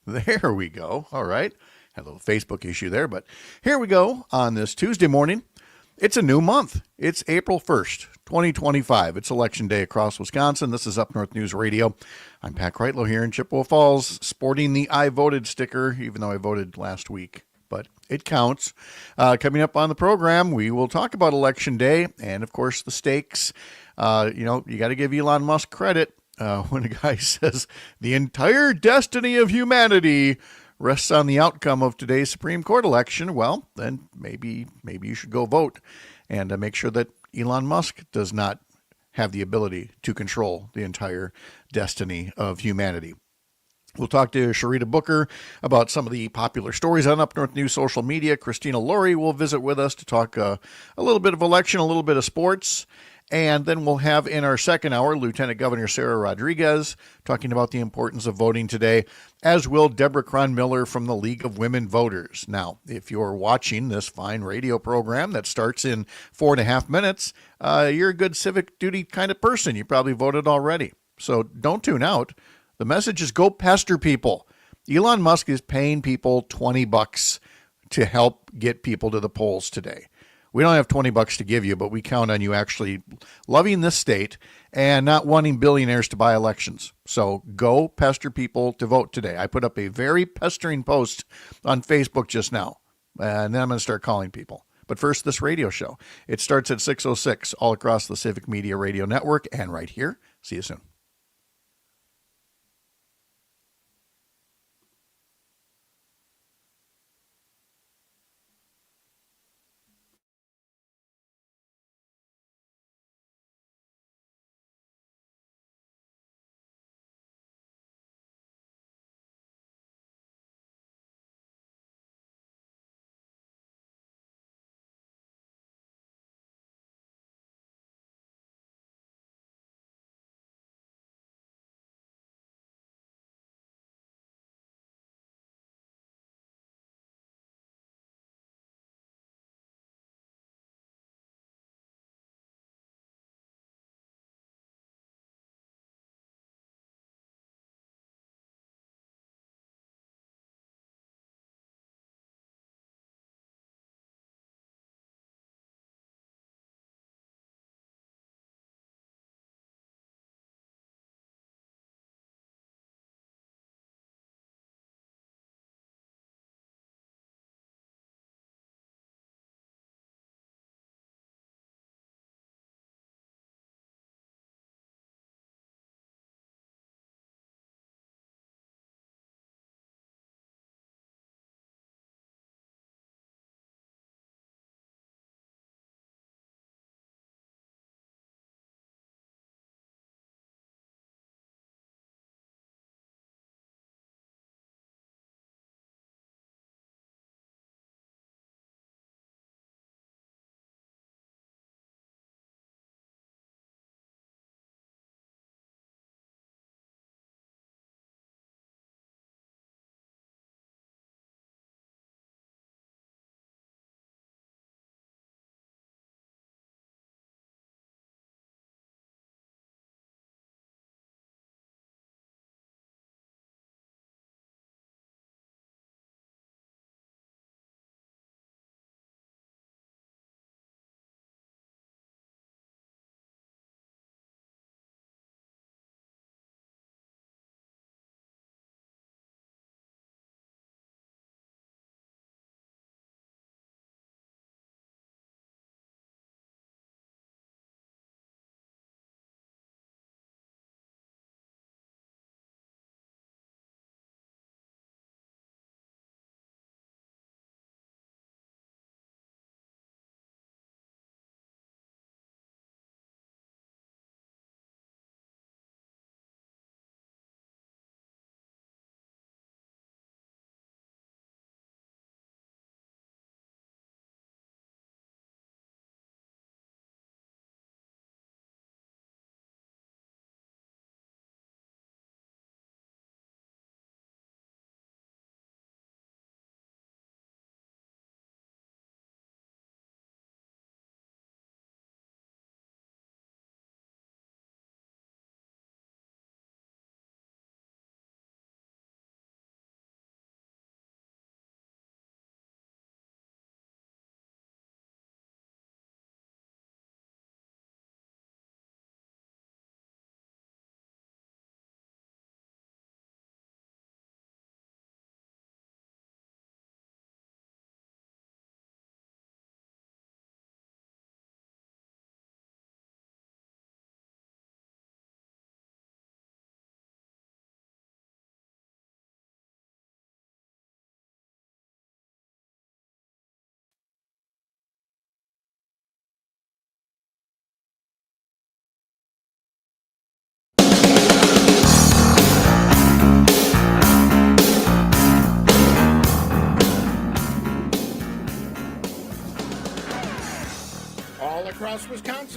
There we go. All right. Had a little Facebook issue there, but here we go on this Tuesday morning. It's a new month. It's April 1st, 2025. It's election day across Wisconsin. This is Up North News Radio. I'm Pat Kreitlow here in Chippewa Falls, sporting the I voted sticker, even though I voted last week. But it counts. Coming up on the program, we will talk about Election Day and, of course, the stakes. You got to give Elon Musk credit when a guy says the entire destiny of humanity rests on the outcome of today's Supreme Court election. Well, then maybe you should go vote and make sure that Elon Musk does not have the ability to control the entire destiny of humanity. We'll talk to Sharita Booker about some of the popular stories on Up North News social media. Christina Laurie will visit with us to talk a little bit of election, a little bit of sports. And then we'll have in our second hour, Lieutenant Governor Sara Rodriguez talking about the importance of voting today, as will Deborah Cron-Miller from the League of Women Voters. Now, if you're watching this fine radio program that starts in 4.5 minutes, you're a good civic duty kind of person. You probably voted already. So don't tune out. The message is go pester people. Elon Musk is paying people $20 to help get people to the polls today. We don't have $20 to give you, but we count on you actually loving this state and not wanting billionaires to buy elections. So go pester people to vote today. I put up a very pestering post on Facebook just now, and then I'm going to start calling people. But first, this radio show. It starts at 6:06 all across the Civic Media Radio Network and right here. See you soon.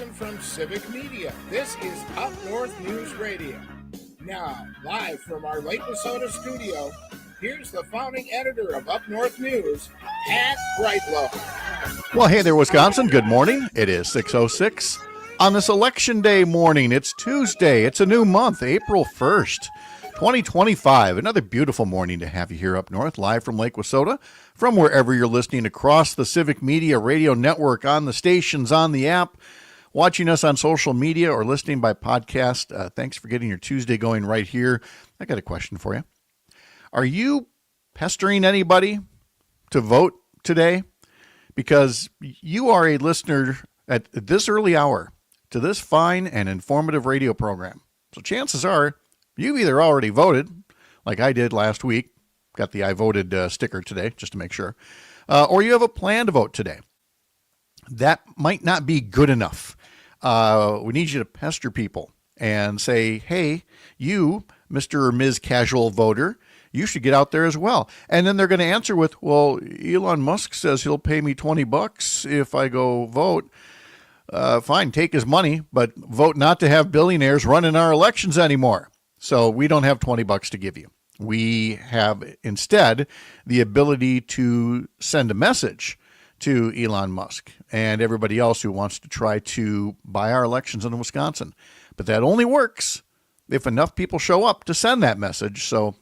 Johnson from Civic Media. This is Up North News Radio. Now, live from our Lake Minnesota studio, here's the founding editor of Up North News, Pat Brightlow. Well, hey there, Wisconsin. Good morning. It is 6:06 on this Election Day morning. It's Tuesday. It's a new month, April 1st, 2025. Another beautiful morning to have you here up north, live from Lake Wissota, from wherever you're listening across the Civic Media Radio Network, on the stations, on the app, watching us on social media, or listening by podcast. Thanks for getting your Tuesday going right here. I got a question for you. Are you pestering anybody to vote today? Because you are a listener at this early hour to this fine and informative radio program. So chances are you've either already voted, like I did last week, got the I voted sticker today just to make sure, or you have a plan to vote today. That might not be good enough. We need you to pester people and say, hey, you, Mr. or Ms. Casual Voter, you should get out there as well. And then they're going to answer with, well, Elon Musk says he'll pay me $20 if I go vote. Fine, take his money, but vote not to have billionaires running our elections anymore. So we don't have $20 to give you. We have instead the ability to send a message to Elon Musk and everybody else who wants to try to buy our elections in Wisconsin. But that only works if enough people show up to send that message. So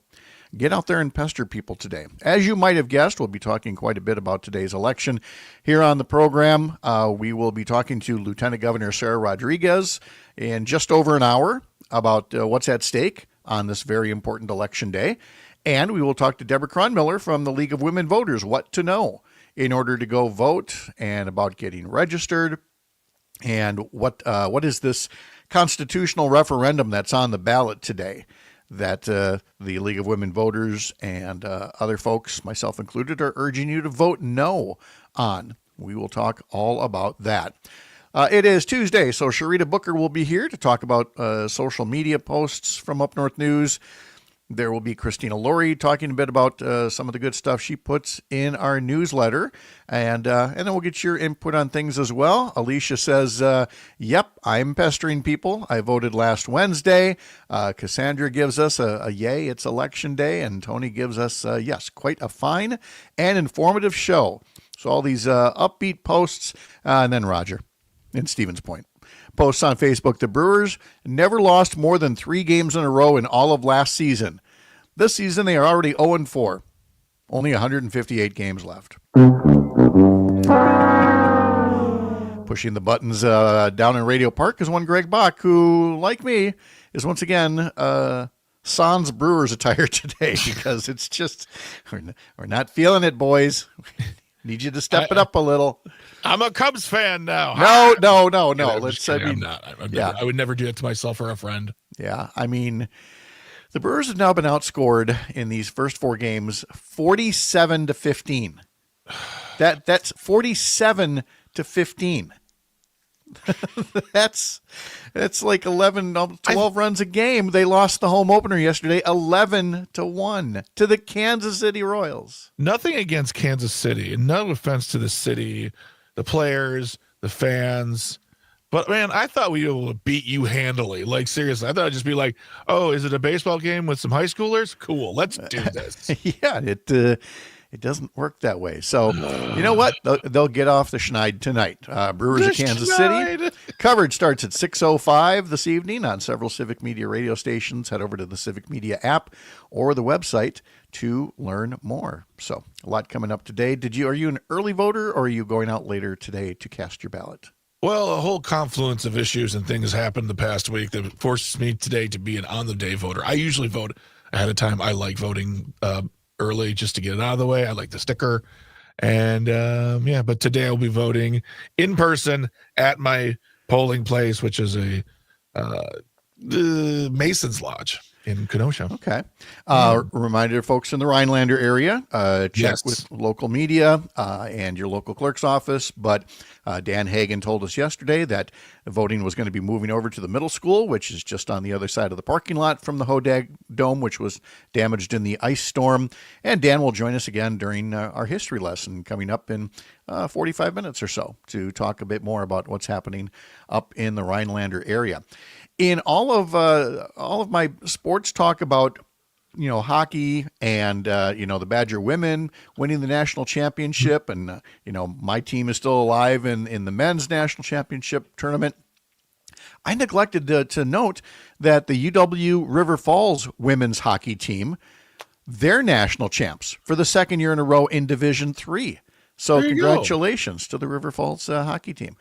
get out there and pester people today. As you might have guessed, we'll be talking quite a bit about today's election here on the program. We will be talking to Lieutenant Governor Sara Rodriguez in just over an hour about what's at stake on this very important election day. And we will talk to Deborah Cronmiller from the League of Women Voters, what to know in order to go vote, and about getting registered, and what is this constitutional referendum that's on the ballot today that the League of Women Voters and other folks, myself included, are urging you to vote no on. We will talk all about that. It is Tuesday, so Sharita Booker will be here to talk about social media posts from Up North News. There will be Christina Laurie talking a bit about some of the good stuff she puts in our newsletter. And then we'll get your input on things as well. Alicia says, yep, I'm pestering people. I voted last Wednesday. Cassandra gives us a yay, it's election day. And Tony gives us, yes, quite a fine and informative show. So all these upbeat posts. And then Roger in Stevens Point posts on Facebook. The Brewers never lost more than 3 games in a row in all of last season. This season, they are already 0-4. Only 158 games left. Pushing the buttons down in Radio Park is one Greg Bach, who, like me, is once again sans Brewers attire today because it's just, we're not feeling it, boys. Need you to step it up a little. I'm a Cubs fan now. No. I'm not. I would never do it to myself or a friend. Yeah, I mean, the Brewers have now been outscored in these first 4 games 47-15. That's 47-15. That's like 11, 12 runs a game. They lost the home opener yesterday 11-1 to the Kansas City Royals. Nothing against Kansas City, and no offense to the city, the players, the fans. But, man, I thought we'd be able to beat you handily. Like, seriously, I thought it'd just be like, oh, is it a baseball game with some high schoolers? Cool, let's do this. Yeah, it doesn't work that way. So, you know what? They'll get off the schneid tonight. Brewers of Kansas City. Coverage starts at 6:05 this evening on several Civic Media radio stations. Head over to the Civic Media app or the website to learn more. So, a lot coming up today. Are you an early voter, or are you going out later today to cast your ballot? Well, a whole confluence of issues and things happened the past week that forces me today to be an on-the-day voter. I usually vote ahead of time. I like voting early just to get it out of the way. I like the sticker. And but today I'll be voting in person at my polling place, which is the Mason's Lodge in Kenosha. Okay. Reminder, folks in the Rhinelander area, check Yes. with local media and your local clerk's office. But Dan Hagan told us yesterday that voting was going to be moving over to the middle school, which is just on the other side of the parking lot from the Hodag Dome, which was damaged in the ice storm. And Dan will join us again during our history lesson coming up in 45 minutes or so to talk a bit more about what's happening up in the Rhinelander area. In all of my sports talk about hockey and the Badger women winning the national championship, and my team is still alive in the men's national championship tournament, I neglected to note that the UW River Falls women's hockey team, they're national champs for the second year in a row in Division III. So congratulations to the River Falls hockey team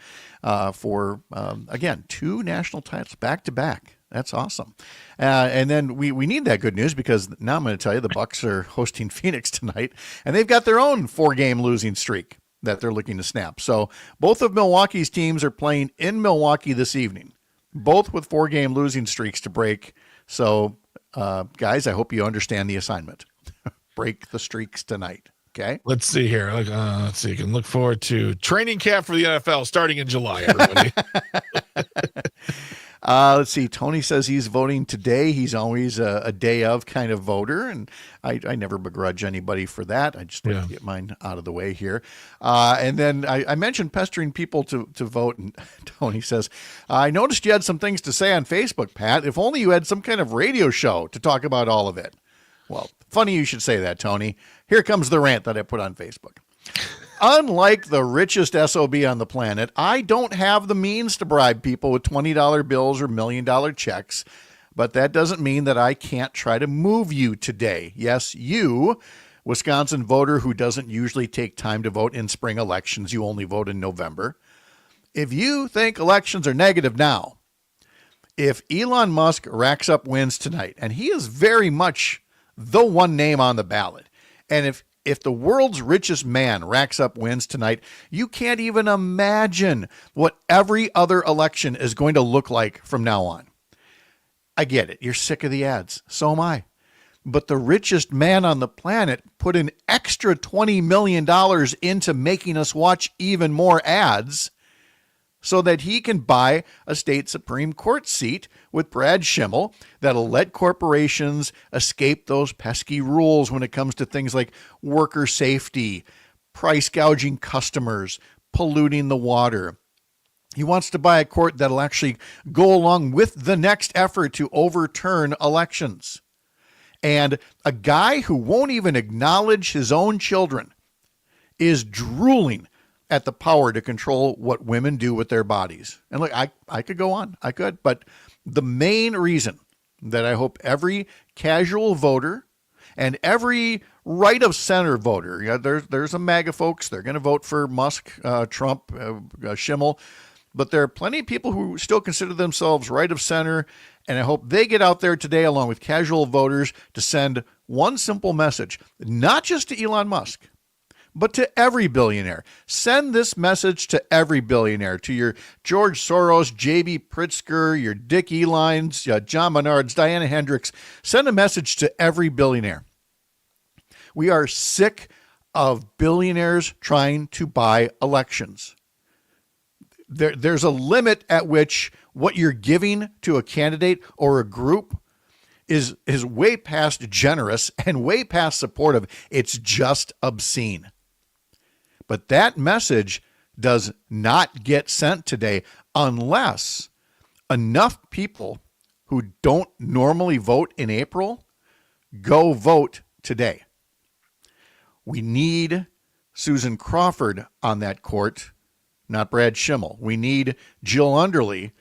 for, again, 2 national titles back to back. That's awesome. And then we need that good news, because now I'm going to tell you the Bucks are hosting Phoenix tonight, and they've got their own 4-game losing streak that they're looking to snap. So both of Milwaukee's teams are playing in Milwaukee this evening, both with 4-game losing streaks to break. So, guys, I hope you understand the assignment. Break the streaks tonight. Okay. Let's see here. Let's see. You can look forward to training camp for the NFL starting in July, everybody. Let's see. Tony says he's voting today. He's always a day of kind of voter, and I never begrudge anybody for that. I just like to get mine out of the way here. And then I mentioned pestering people to vote, and Tony says, I noticed you had some things to say on Facebook, Pat. If only you had some kind of radio show to talk about all of it. Well, funny you should say that, Tony. Here comes the rant that I put on Facebook. Unlike the richest SOB on the planet, I don't have the means to bribe people with $20 bills or $1 million checks, but that doesn't mean that I can't try to move you today. Yes, you, Wisconsin voter who doesn't usually take time to vote in spring elections, you only vote in November. If you think elections are negative now, if Elon Musk racks up wins tonight, and he is very much the one name on the ballot, and if the world's richest man racks up wins tonight, you can't even imagine what every other election is going to look like from now on. I get it. You're sick of the ads. So am I. But the richest man on the planet put an extra $20 million into making us watch even more ads so that he can buy a state Supreme Court seat with Brad Schimmel that'll let corporations escape those pesky rules when it comes to things like worker safety, price gouging customers, polluting the water. He wants to buy a court that'll actually go along with the next effort to overturn elections. And a guy who won't even acknowledge his own children is drooling at the power to control what women do with their bodies. And look, I could go on. I could. But the main reason that I hope every casual voter and every right of center voter, there's a MAGA folks, they're going to vote for Musk, Trump, Schimmel, but there are plenty of people who still consider themselves right of center, and I hope they get out there today along with casual voters to send one simple message, not just to Elon Musk, but to every billionaire. Send this message to every billionaire, to your George Soros, J.B. Pritzker, your Dick Elines, John Menards, Diana Hendricks. Send a message to every billionaire. We are sick of billionaires trying to buy elections. There's a limit at which what you're giving to a candidate or a group is way past generous and way past supportive. It's just obscene. But that message does not get sent today unless enough people who don't normally vote in April go vote today. We need Susan Crawford on that court, not Brad Schimmel. We need Jill Underly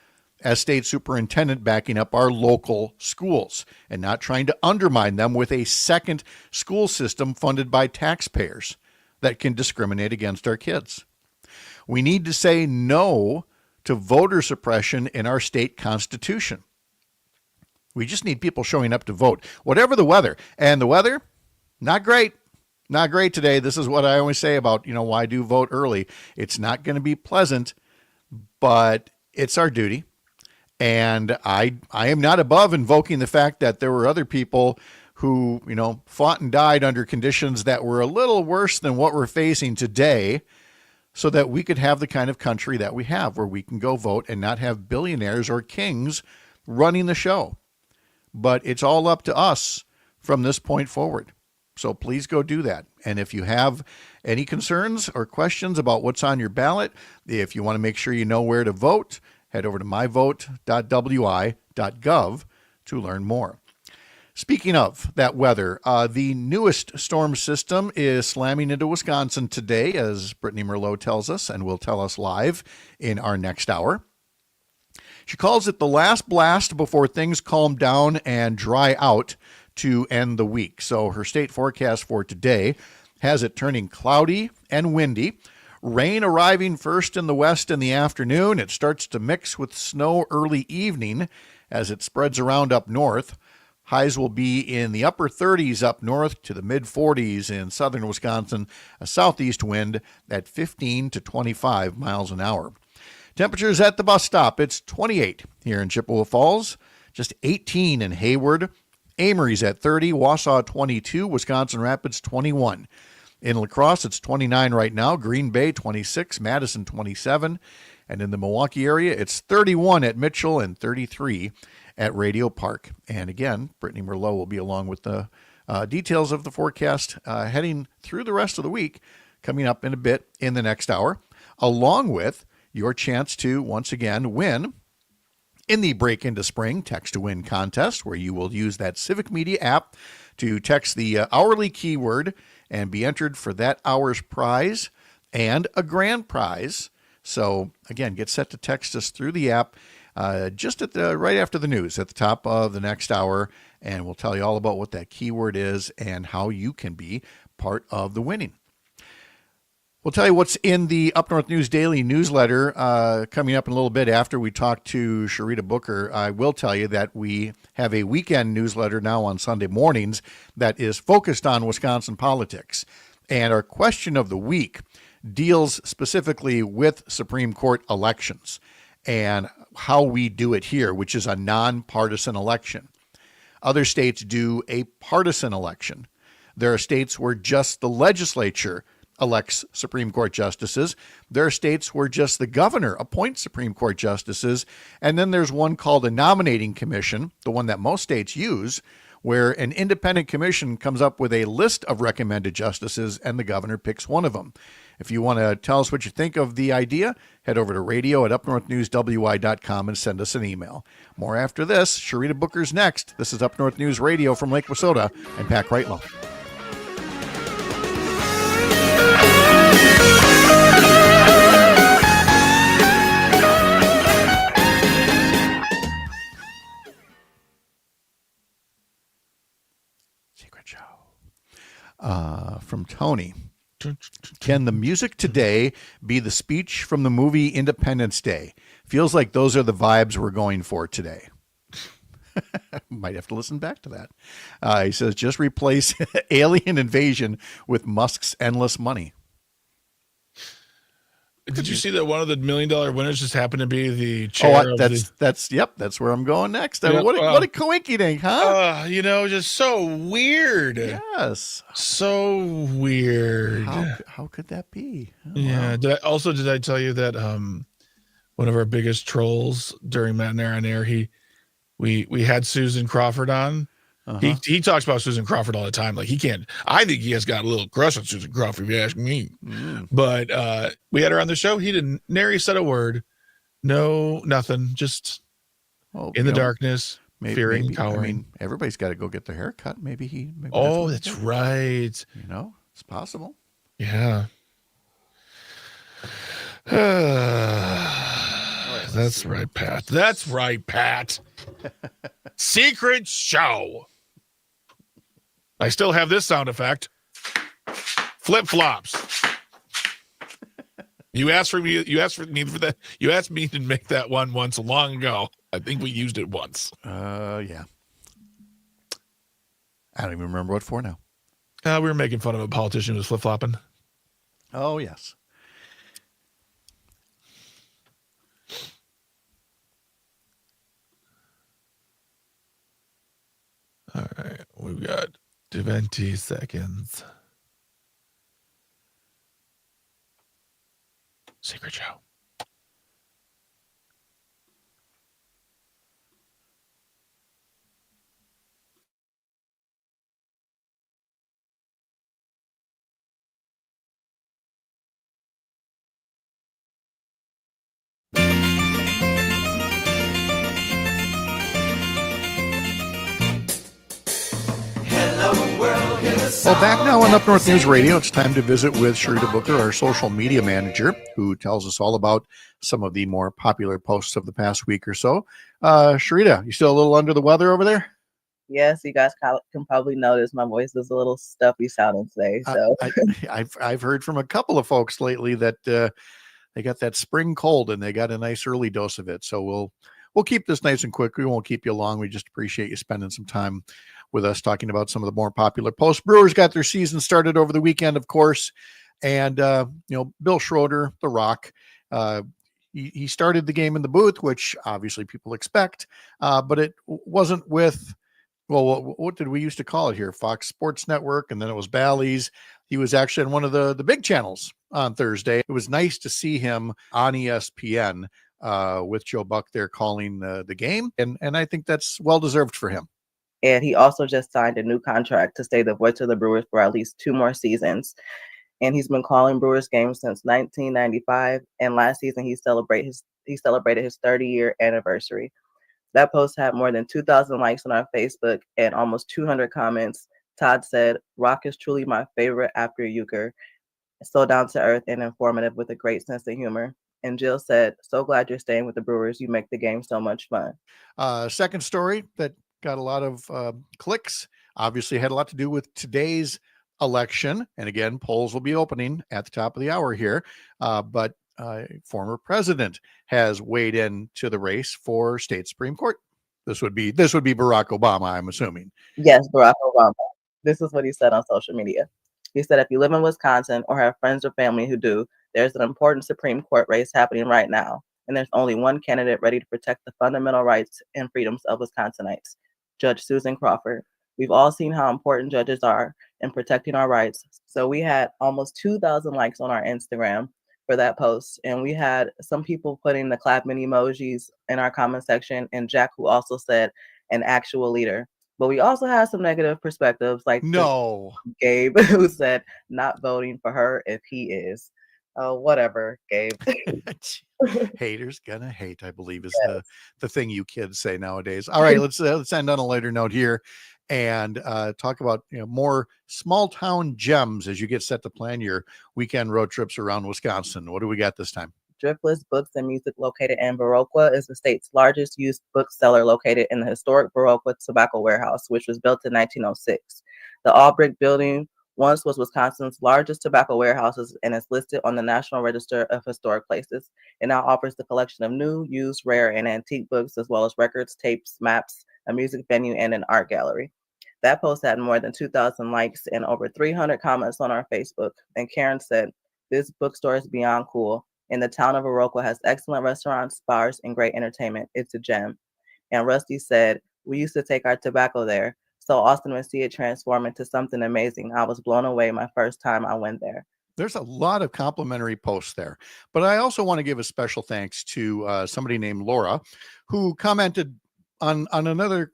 as state superintendent backing up our local schools and not trying to undermine them with a second school system funded by taxpayers that can discriminate against our kids. We need to say no to voter suppression in our state constitution. We just need people showing up to vote, whatever the weather. And the weather, not great. Not great today. This is what I always say about, why do vote early. It's not going to be pleasant, but it's our duty. And I am not above invoking the fact that there were other people who, fought and died under conditions that were a little worse than what we're facing today, so that we could have the kind of country that we have, where we can go vote and not have billionaires or kings running the show. But it's all up to us from this point forward. So please go do that. And if you have any concerns or questions about what's on your ballot, if you want to make sure you know where to vote, head over to myvote.wi.gov to learn more. Speaking of that weather, the newest storm system is slamming into Wisconsin today, as Brittany Merlot tells us and will tell us live in our next hour. She calls it the last blast before things calm down and dry out to end the week. So her state forecast for today has it turning cloudy and windy. Rain arriving first in the west in the afternoon. It starts to mix with snow early evening as it spreads around up north. Highs will be in the upper 30s up north to the mid 40s in southern Wisconsin, a southeast wind at 15 to 25 miles an hour. Temperatures at the bus stop, it's 28 here in Chippewa Falls, just 18 in Hayward. Amory's at 30, Wausau 22, Wisconsin Rapids 21. In La Crosse, it's 29 right now, Green Bay 26, Madison 27, and in the Milwaukee area, it's 31 at Mitchell and 33 at Radio Park. And again, Brittany Merlot will be along with the details of the forecast heading through the rest of the week, coming up in a bit in the next hour, along with your chance to, once again, win in the Break Into Spring Text to Win contest, where you will use that Civic Media app to text the hourly keyword and be entered for that hour's prize and a grand prize. So, again, get set to text us through the app just at right after the news at the top of the next hour, and we'll tell you all about what that keyword is and how you can be part of the winning. We'll tell you what's in the Up North News Daily newsletter coming up in a little bit after we talk to Sharita Booker. I will tell you that we have a weekend newsletter now on Sunday mornings that is focused on Wisconsin politics. And our question of the week deals specifically with Supreme Court elections and how we do it here, which is a nonpartisan election. Other states do a partisan election. There are states where just the legislature elects Supreme Court justices. There are states where just the governor appoints Supreme Court justices. And then there's one called a nominating commission, the one that most states use, where an independent commission comes up with a list of recommended justices and the governor picks one of them. If you want to tell us what you think of the idea, head over to radio@upnorthnewswi.com and send us an email. More after this. Sharita Booker's next. This is Up North News Radio from Lake Wissota and Pat Kreitlow. Secret show. From Tony. Can the music today be the speech from the movie Independence Day? Feels like those are the vibes we're going for today. Might have to listen back to that. He says, just replace alien invasion with Musk's endless money. Did you see that one of the $1 million winners just happened to be the chair of that's where I'm going next. I mean, what a coinkydink, huh? Just so weird. Yes. So weird. How could that be? Oh, yeah. Wow. Did I tell you that one of our biggest trolls during Matt and Aaron Air, we had Susan Crawford on. Uh-huh. He talks about Susan Crawford all the time. Like I think he has got a little crush on Susan Crawford, if you ask me. Mm. But we had her on the show. He didn't, nary said a word. No, nothing. Just in the darkness, fearing, cowering. I mean, everybody's got to go get their hair cut. Maybe that's right. It's possible. Yeah. That's right, Pat. That's right, Pat. Secret show. I still have this sound effect. Flip-flops. You asked me for that. You asked me to make that one once long ago. I think we used it once. Yeah. I don't even remember what for now. We were making fun of a politician who was flip-flopping. Oh, yes. got 20 seconds. Secret show. Well, back now on Up North News Radio, it's time to visit with Sharita Booker, our social media manager, who tells us all about some of the more popular posts of the past week or so. Sharita, you still a little under the weather over there? Yes, you guys can probably notice my voice is a little stuffy sounding today. So I've heard from a couple of folks lately that they got that spring cold and they got a nice early dose of it. So we'll keep this nice and quick. We won't keep you long. We just appreciate you spending some time with us talking about some of the more popular posts. Brewers got their season started over the weekend, of course. And, Bill Schroeder, The Rock, he started the game in the booth, which obviously people expect, but it wasn't with, well, what did we used to call it here? Fox Sports Network, and then it was Bally's. He was actually on one of the big channels on Thursday. It was nice to see him on ESPN with Joe Buck there calling the game, and I think that's well-deserved for him. And he also just signed a new contract to stay the voice of the Brewers for at least 2 more seasons. And he's been calling Brewers games since 1995. And last season, he celebrated his 30-year anniversary. That post had more than 2,000 likes on our Facebook and almost 200 comments. Todd said, "Rock is truly my favorite after Euchre. So down to earth and informative with a great sense of humor." And Jill said, "So glad you're staying with the Brewers. You make the game so much fun." Second story that got a lot of clicks, obviously had a lot to do with today's election. And again, polls will be opening at the top of the hour here. But former president has weighed in to the race for state Supreme Court. This would be Barack Obama, I'm assuming. Yes, Barack Obama. This is what he said on social media. He said, "If you live in Wisconsin or have friends or family who do, there's an important Supreme Court race happening right now. And there's only one candidate ready to protect the fundamental rights and freedoms of Wisconsinites, Judge Susan Crawford. We've all seen how important judges are in protecting our rights." So we had almost 2,000 likes on our Instagram for that post. And we had some people putting the clapping emojis in our comment section, and Jack, who also said an actual leader. But we also had some negative perspectives, like Gabe, who said not voting for her if he is. Whatever, Gabe. Haters gonna hate, I believe, is the thing you kids say nowadays. All right, let's end on a lighter note here and talk about more small town gems as you get set to plan your weekend road trips around Wisconsin. What do we got this time? Driftless Books and Music, located in Viroqua, is the state's largest used bookseller, located in the historic Viroqua Tobacco Warehouse, which was built in 1906. The all-brick building once was Wisconsin's largest tobacco warehouses and is listed on the National Register of Historic Places. It now offers the collection of new, used, rare, and antique books, as well as records, tapes, maps, a music venue, and an art gallery. That post had more than 2,000 likes and over 300 comments on our Facebook. And Karen said, "This bookstore is beyond cool. And the town of Viroqua has excellent restaurants, bars, and great entertainment. It's a gem." And Rusty said, "We used to take our tobacco there. So awesome to see it transform into something amazing. I was blown away my first time I went there." There's a lot of complimentary posts there, but I also want to give a special thanks to somebody named Laura, who commented on another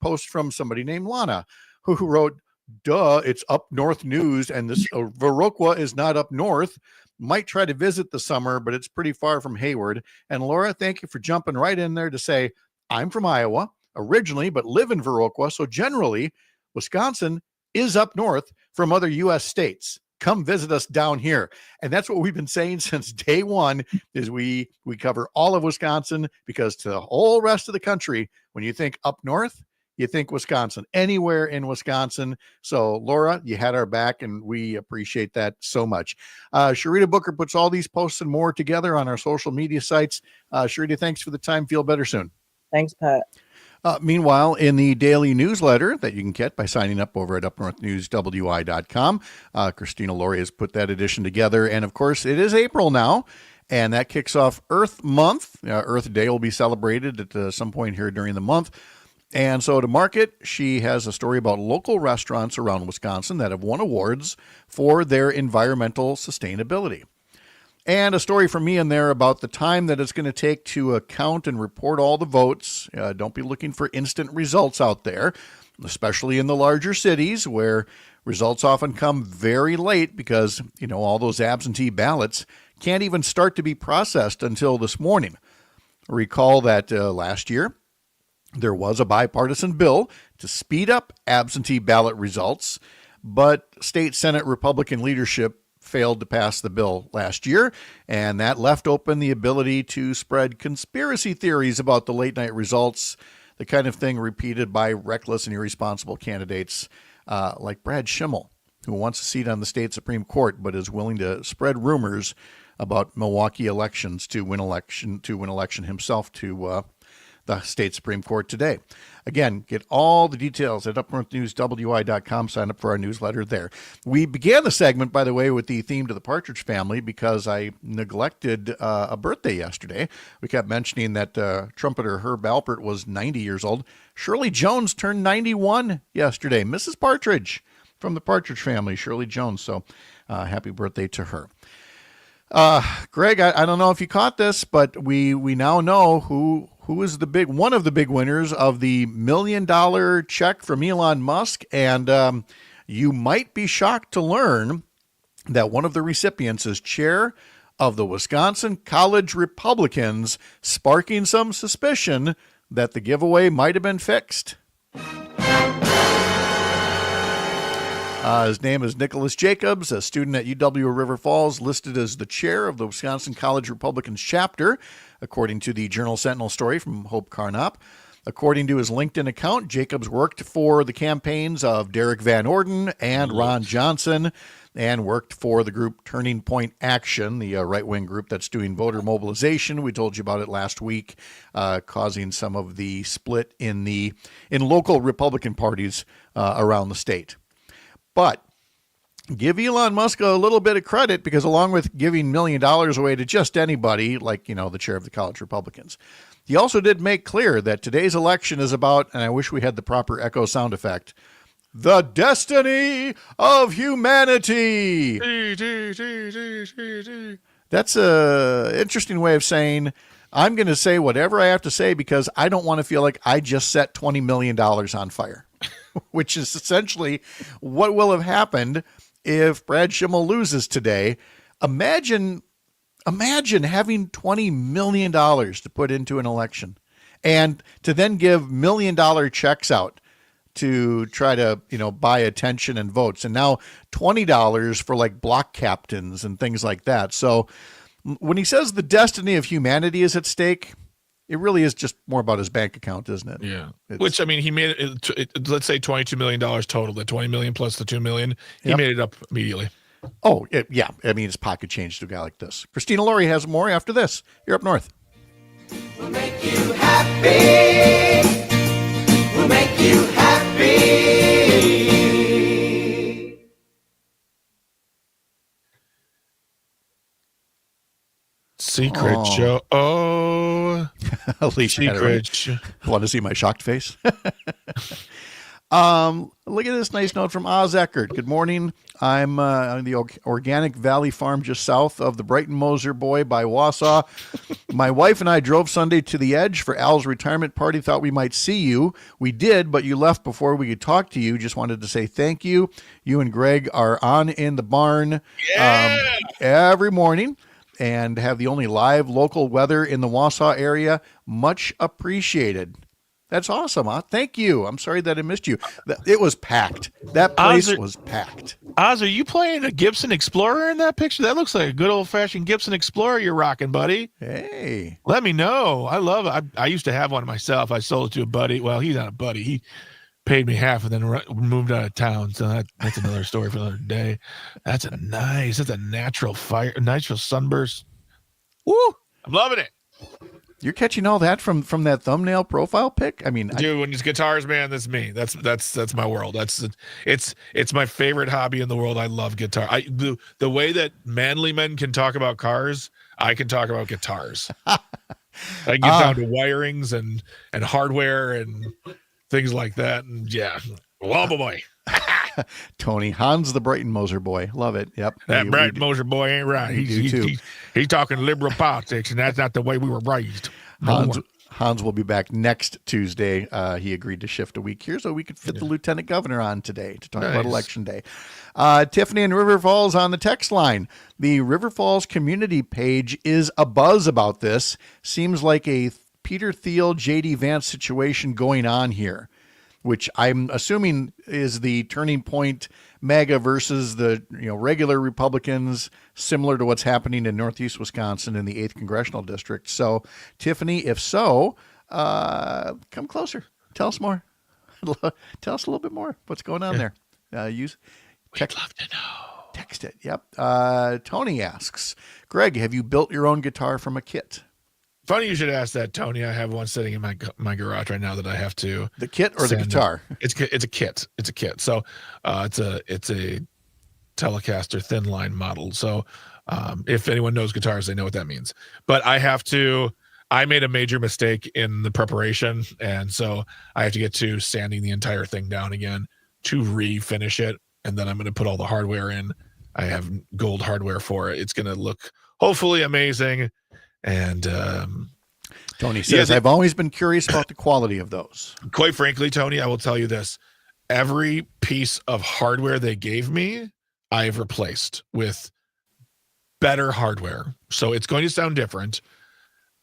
post from somebody named Lana, who wrote, "Duh, it's Up North News, and this Viroqua is not up north. Might try to visit the summer, but it's pretty far from Hayward." And Laura, thank you for jumping right in there to say, "I'm from Iowa originally, but live in Viroqua. So generally, Wisconsin is up north from other U.S. states. Come visit us down here." And that's what we've been saying since day one, is we cover all of Wisconsin, because to the whole rest of the country, when you think up north, you think Wisconsin, anywhere in Wisconsin. So Laura, you had our back, and we appreciate that so much. Sharita Booker puts all these posts and more together on our social media sites. Sharita, thanks for the time. Feel better soon. Thanks, Pat. Meanwhile, in the daily newsletter that you can get by signing up over at UpNorthNewsWI.com, Christina Laurie has put that edition together. And of course, it is April now, and that kicks off Earth Month. Earth Day will be celebrated at some point here during the month. And so to market, she has a story about local restaurants around Wisconsin that have won awards for their environmental sustainability. And a story from me in there about the time that it's going to take to count and report all the votes. Don't be looking for instant results out there, especially in the larger cities where results often come very late because, all those absentee ballots can't even start to be processed until this morning. Recall that last year, there was a bipartisan bill to speed up absentee ballot results, but state Senate Republican leadership failed to pass the bill last year, and that left open the ability to spread conspiracy theories about the late night results, the kind of thing repeated by reckless and irresponsible candidates like Brad Schimmel, who wants a seat on the state Supreme Court but is willing to spread rumors about Milwaukee elections to win election himself to the state Supreme Court today. Again, get all the details at UpNorthNewsWI.com. Sign up for our newsletter there. We began the segment, by the way, with the theme to the Partridge Family because I neglected a birthday yesterday. We kept mentioning that trumpeter Herb Alpert was 90 years old. Shirley Jones turned 91 yesterday. Mrs. Partridge from the Partridge Family, Shirley Jones. So happy birthday to her. Greg, I don't know if you caught this, but we now know who is one of the big winners of the $1 million check from Elon Musk. And you might be shocked to learn that one of the recipients is chair of the Wisconsin College Republicans, sparking some suspicion that the giveaway might have been fixed. His name is Nicholas Jacobs, a student at UW River Falls, listed as the chair of the Wisconsin College Republicans chapter, according to the Journal Sentinel story from Hope Carnop. According to his LinkedIn account, Jacobs worked for the campaigns of Derek Van Orden and Ron Johnson and worked for the group Turning Point Action, the right-wing group that's doing voter mobilization. We told you about it last week, causing some of the split in local Republican parties around the state. But give Elon Musk a little bit of credit because along with giving $1 million away to just anybody, like, the chair of the College Republicans, he also did make clear that today's election is about, and I wish we had the proper echo sound effect, the destiny of humanity. That's an interesting way of saying, I'm going to say whatever I have to say because I don't want to feel like I just set $20 million on fire. Which is essentially what will have happened if Brad Schimmel loses today. Imagine having $20 million to put into an election and to then give $1 million checks out to try to, buy attention and votes. And now $20 for like block captains and things like that. So when he says the destiny of humanity is at stake, it really is just more about his bank account, isn't it? Yeah. Which, he made it, let's say $22 million total, the $20 million plus the $2 million. He made it up immediately. Oh, yeah. It's pocket change to a guy like this. Christina Laurie has more after this. You're up north. We'll make you happy. We'll make you happy. Secret show. Oh, Alicia secret show. Want to see my shocked face? Look at this nice note from Oz Eckert. Good morning. I'm on the Organic Valley Farm just south of the Brighton Moser Boy by Wausau. My wife and I drove Sunday to the Edge for Al's retirement party. Thought we might see you. We did, but you left before we could talk to you. Just wanted to say thank you. You and Greg are on in the barn every morning and have the only live local weather in the Wausau area. Much appreciated. That's awesome. Huh? Thank you. I'm sorry that I missed you. It was packed. That place was packed. Oz, are you playing a Gibson Explorer in that picture? That looks like a good old-fashioned Gibson Explorer you're rocking, buddy. Hey. Let me know. I love it. I used to have one myself. I sold it to a buddy. Well, he's not a buddy. He paid me half and then moved out of town. So that's another story for another day. That's a natural natural sunburst. Woo! I'm loving it. You're catching all that from that thumbnail profile pic? I mean, dude, when it's guitars, man, that's me. That's my world. It's my favorite hobby in the world. I love guitar. The way that manly men can talk about cars, I can talk about guitars. I get down to wirings and hardware and things like that. And yeah, wobble boy. Tony, Hans the Brighton Moser boy. Love it. Yep. That Brad Moser boy ain't right. we do too. He's talking liberal politics, and that's not the way we were raised. Hans will be back next Tuesday. He agreed to shift a week here so we could fit the lieutenant governor on today to talk about Election Day. Tiffany in River Falls on the text line. The River Falls community page is abuzz about this. Seems like a Peter Thiel, J.D. Vance situation going on here, which I'm assuming is the turning point MAGA versus the regular Republicans, similar to what's happening in Northeast Wisconsin in the 8th Congressional District. So, Tiffany, if so, come closer. Tell us more. Tell us a little bit more. What's going on there? We'd love to know. Text it. Yep. Tony asks, Greg, have you built your own guitar from a kit? Funny you should ask that, Tony. I have one sitting in my garage right now that I have to. The kit or the guitar? It's a kit. It's a kit. So it's a Telecaster thin line model. So if anyone knows guitars, they know what that means. But I made a major mistake in the preparation, and so I have to get to sanding the entire thing down again to refinish it, and then I'm going to put all the hardware in. I have gold hardware for it. It's going to look hopefully amazing. And Tony says, I've always been curious about the quality of those. Quite frankly, Tony, I will tell you this. Every piece of hardware they gave me, I've replaced with better hardware. So it's going to sound different.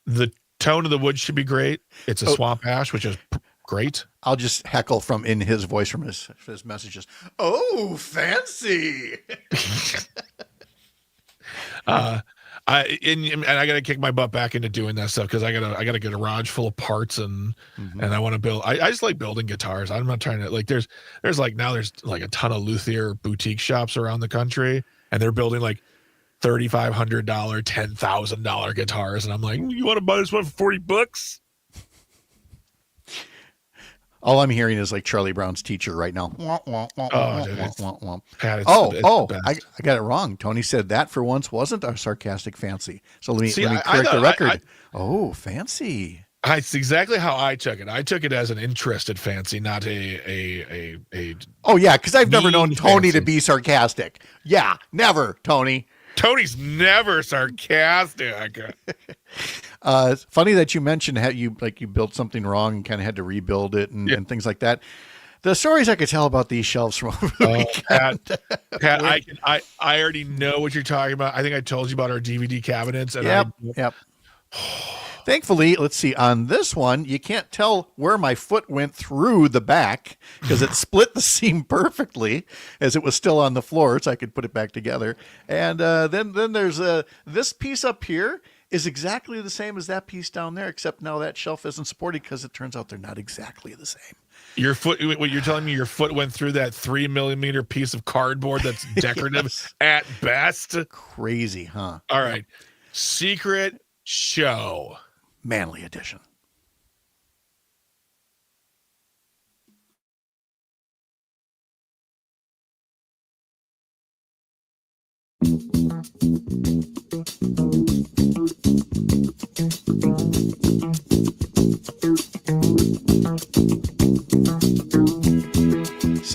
The tone of the wood should be great. It's a swamp ash, which is great. I'll just heckle from in his voice from his messages. Oh, fancy. And I got to kick my butt back into doing that stuff because I got to get a garage full of parts and I want to build. I just like building guitars. I'm not trying to there's a ton of luthier boutique shops around the country, and they're building like $3,500, $10,000 guitars, and I'm like, you want to buy this one for $40? All I'm hearing is like Charlie Brown's teacher right now. I got it wrong. Tony said that for once wasn't a sarcastic fancy. So let me correct the record. Fancy. It's exactly how I took it. I took it as an interested fancy, not a. Oh yeah, because I've never known Tony fancy to be sarcastic. Yeah, never, Tony. Tony's never sarcastic. Funny that you mentioned how you built something wrong and kind of had to rebuild it and things like that. The stories I could tell about these shelves from over the weekend. Pat, I already know what you're talking about. I think I told you about our DVD cabinets. And Yep. Thankfully, let's see, on this one, you can't tell where my foot went through the back because it split the seam perfectly as it was still on the floor, so I could put it back together. And then there's this piece up here is exactly the same as that piece down there, except now that shelf isn't supported because it turns out they're not exactly the same. Your foot, what you're telling me, your foot went through that 3 millimeter piece of cardboard that's decorative at best? Crazy, huh? All right. Secret show. Manly edition.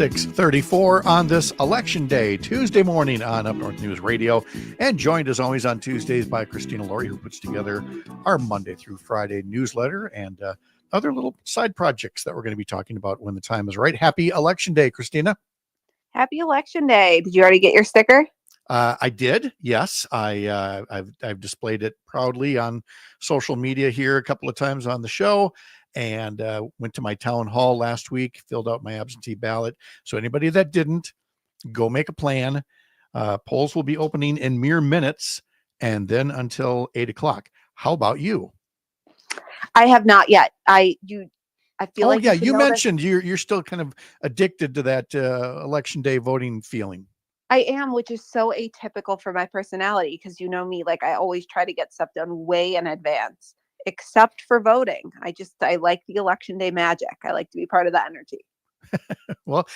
.34 on this election day, Tuesday morning on Up North News Radio, and joined as always on Tuesdays by Christina Laurie, who puts together our Monday through Friday newsletter and other little side projects that we're going to be talking about when the time is right. Happy election day, Christina. Happy election day. Did you already get your sticker? I did. Yes. I've displayed it proudly on social media here a couple of times on the show, and went to my town hall last week, filled out my absentee ballot. So anybody that didn't, go make a plan. Polls will be opening in mere minutes and then until 8:00. How about you? I have not yet. I feel like you mentioned you're still kind of addicted to that election day voting feeling. I am, which is so atypical for my personality because you know me, like I always try to get stuff done way in advance, except for voting. I like the election day magic. I like to be part of the energy. Well,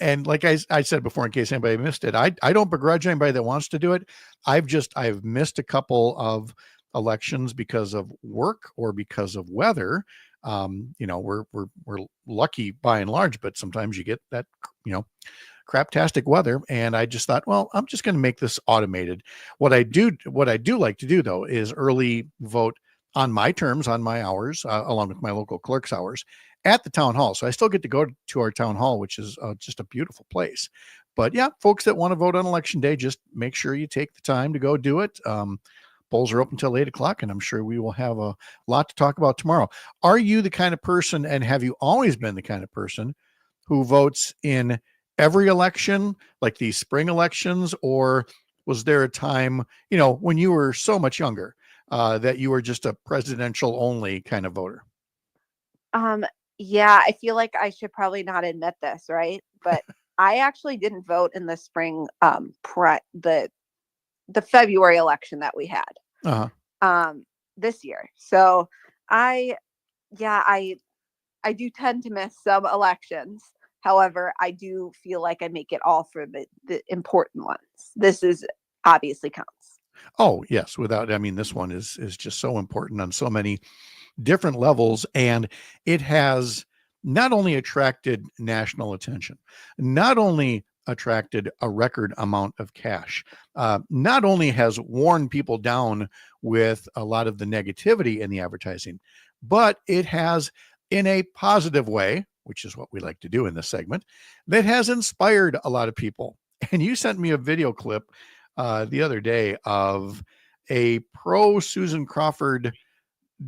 and like I said before, in case anybody missed it, I don't begrudge anybody that wants to do it. I've missed a couple of elections because of work or because of weather. we're lucky by and large, but sometimes you get that, craptastic weather. And I just thought, well, I'm just going to make this automated. What I do like to do though, is early vote on my terms, on my hours, along with my local clerk's hours at the town hall. So I still get to go to our town hall, which is just a beautiful place. But yeah, folks that want to vote on election day, just make sure you take the time to go do it. Polls are open until 8 o'clock, and I'm sure we will have a lot to talk about tomorrow. Are you the kind of person, and have you always been the kind of person who votes in every election, like these spring elections, or was there a time, when you were so much younger, that you were just a presidential only kind of voter? Yeah, I feel like I should probably not admit this, right? But I actually didn't vote in the spring, the February election that we had this year. So I do tend to miss some elections. However, I do feel like I make it all for the important ones. This is obviously counts. Oh yes, this one is just so important on so many different levels, and it has not only attracted national attention, not only attracted a record amount of cash, not only has worn people down with a lot of the negativity in the advertising, but it has, in a positive way, which is what we like to do in this segment, that has inspired a lot of people. And you sent me a video clip the other day of a pro Susan Crawford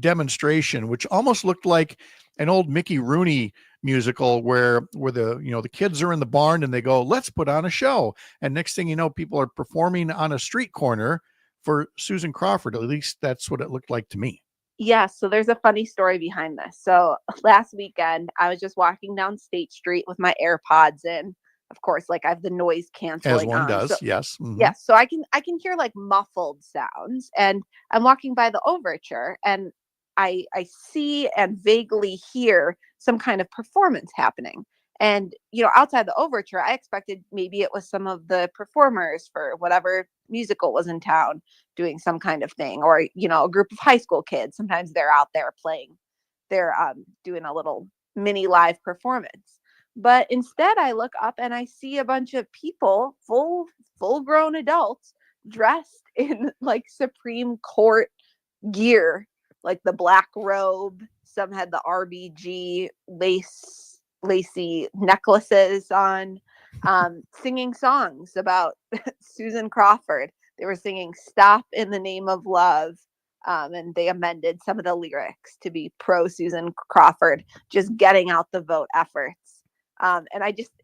demonstration, which almost looked like an old Mickey Rooney musical where the kids are in the barn and they go, let's put on a show. And next thing you know, people are performing on a street corner for Susan Crawford. At least that's what it looked like to me. Yeah, so there's a funny story behind this. So last weekend, I was just walking down State Street with my AirPods in. Of course, like I have the noise canceling as one on. does. So, yes. Mm-hmm. yes. So I can hear like muffled sounds, and I'm walking by the Overture, and I see and vaguely hear some kind of performance happening. And outside the Overture, I expected maybe it was some of the performers for whatever musical was in town doing some kind of thing, or a group of high school kids. Sometimes they're out there playing, they're doing a little mini live performance. But instead, I look up and I see a bunch of people, full grown adults, dressed in like Supreme Court gear, like the black robe. Some had the RBG lacy necklaces on, singing songs about Susan Crawford. They were singing "Stop in the Name of Love," and they amended some of the lyrics to be pro Susan Crawford, just getting out the vote efforts. And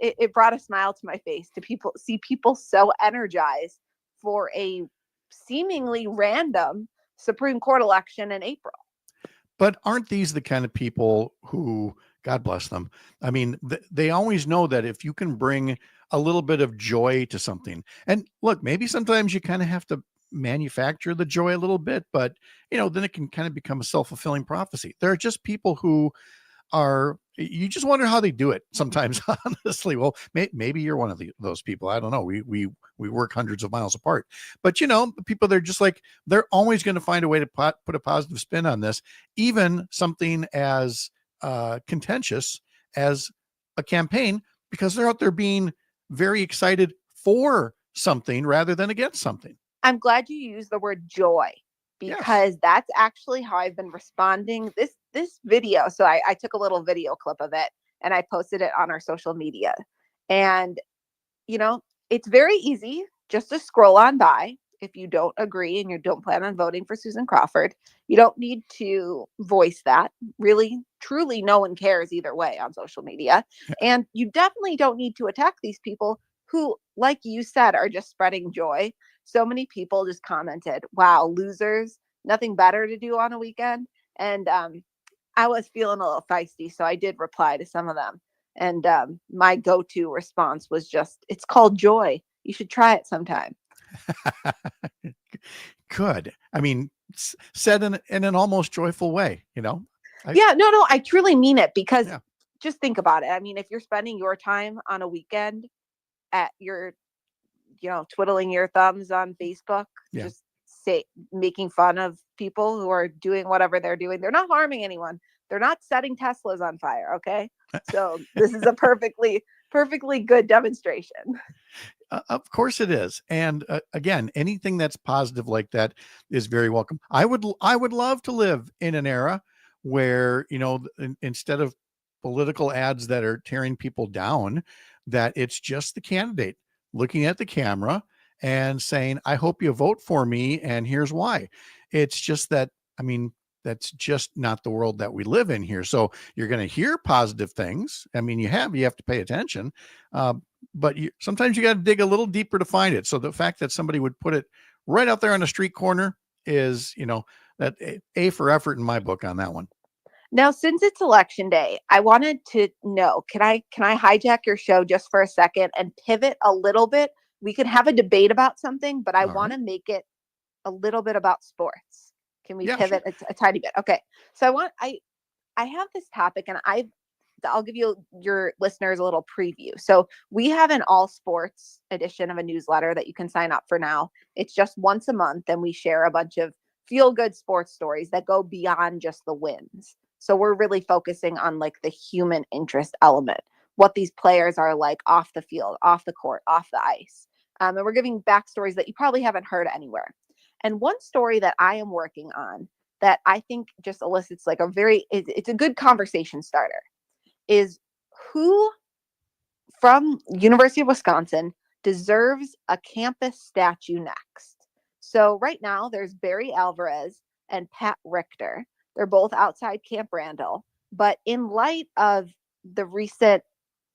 it brought a smile to my face to see people so energized for a seemingly random Supreme Court election in April. But aren't these the kind of people who, God bless them, I mean, they always know that if you can bring a little bit of joy to something, and look, maybe sometimes you kind of have to manufacture the joy a little bit, but then it can kind of become a self-fulfilling prophecy. There are just people who you just wonder how they do it sometimes, honestly. Well, maybe you're one of those people. I don't know. We work hundreds of miles apart, but people, they're just like, they're always going to find a way to put a positive spin on this, even something as contentious as a campaign, because they're out there being very excited for something rather than against something. I'm glad you used the word joy, because that's actually how I've been responding this video. So I took a little video clip of it and I posted it on our social media. And, it's very easy just to scroll on by. If you don't agree and you don't plan on voting for Susan Crawford, you don't need to voice that. Really, truly, no one cares either way on social media. And you definitely don't need to attack these people who, like you said, are just spreading joy. So many people just commented, wow, losers, nothing better to do on a weekend. And I was feeling a little feisty, so I did reply to some of them. And my go-to response was just, it's called joy. You should try it sometime. Good. I mean, said in an almost joyful way, No, I truly mean it, because just think about it. I mean, if you're spending your time on a weekend at your twiddling your thumbs on Facebook, just making fun of people who are doing whatever they're doing. They're not harming anyone. They're not setting Teslas on fire. Okay. So this is a perfectly good demonstration. Of course it is. And again, anything that's positive like that is very welcome. I would love to live in an era where, instead of political ads that are tearing people down, that it's just the candidate looking at the camera and saying, I hope you vote for me, and here's why. It's just that, that's just not the world that we live in here. So you're going to hear positive things. You have to pay attention. But sometimes you got to dig a little deeper to find it. So the fact that somebody would put it right out there on a street corner is, that A for effort in my book on that one. Now, since it's election day, I wanted to know, can I hijack your show just for a second and pivot a little bit? We could have a debate about something, but I want to make it a little bit about sports. Can we pivot a tiny bit? Okay. So I have this topic, and I'll give your listeners a little preview. So we have an all sports edition of a newsletter that you can sign up for now. It's just once a month, and we share a bunch of feel good sports stories that go beyond just the wins. So we're really focusing on like the human interest element, what these players are like off the field, off the court, off the ice. And we're giving backstories that you probably haven't heard anywhere. And one story that I am working on that I think just elicits like it's a good conversation starter is who from University of Wisconsin deserves a campus statue next. So right now there's Barry Alvarez and Pat Richter. They're both outside Camp Randall. But in light of the recent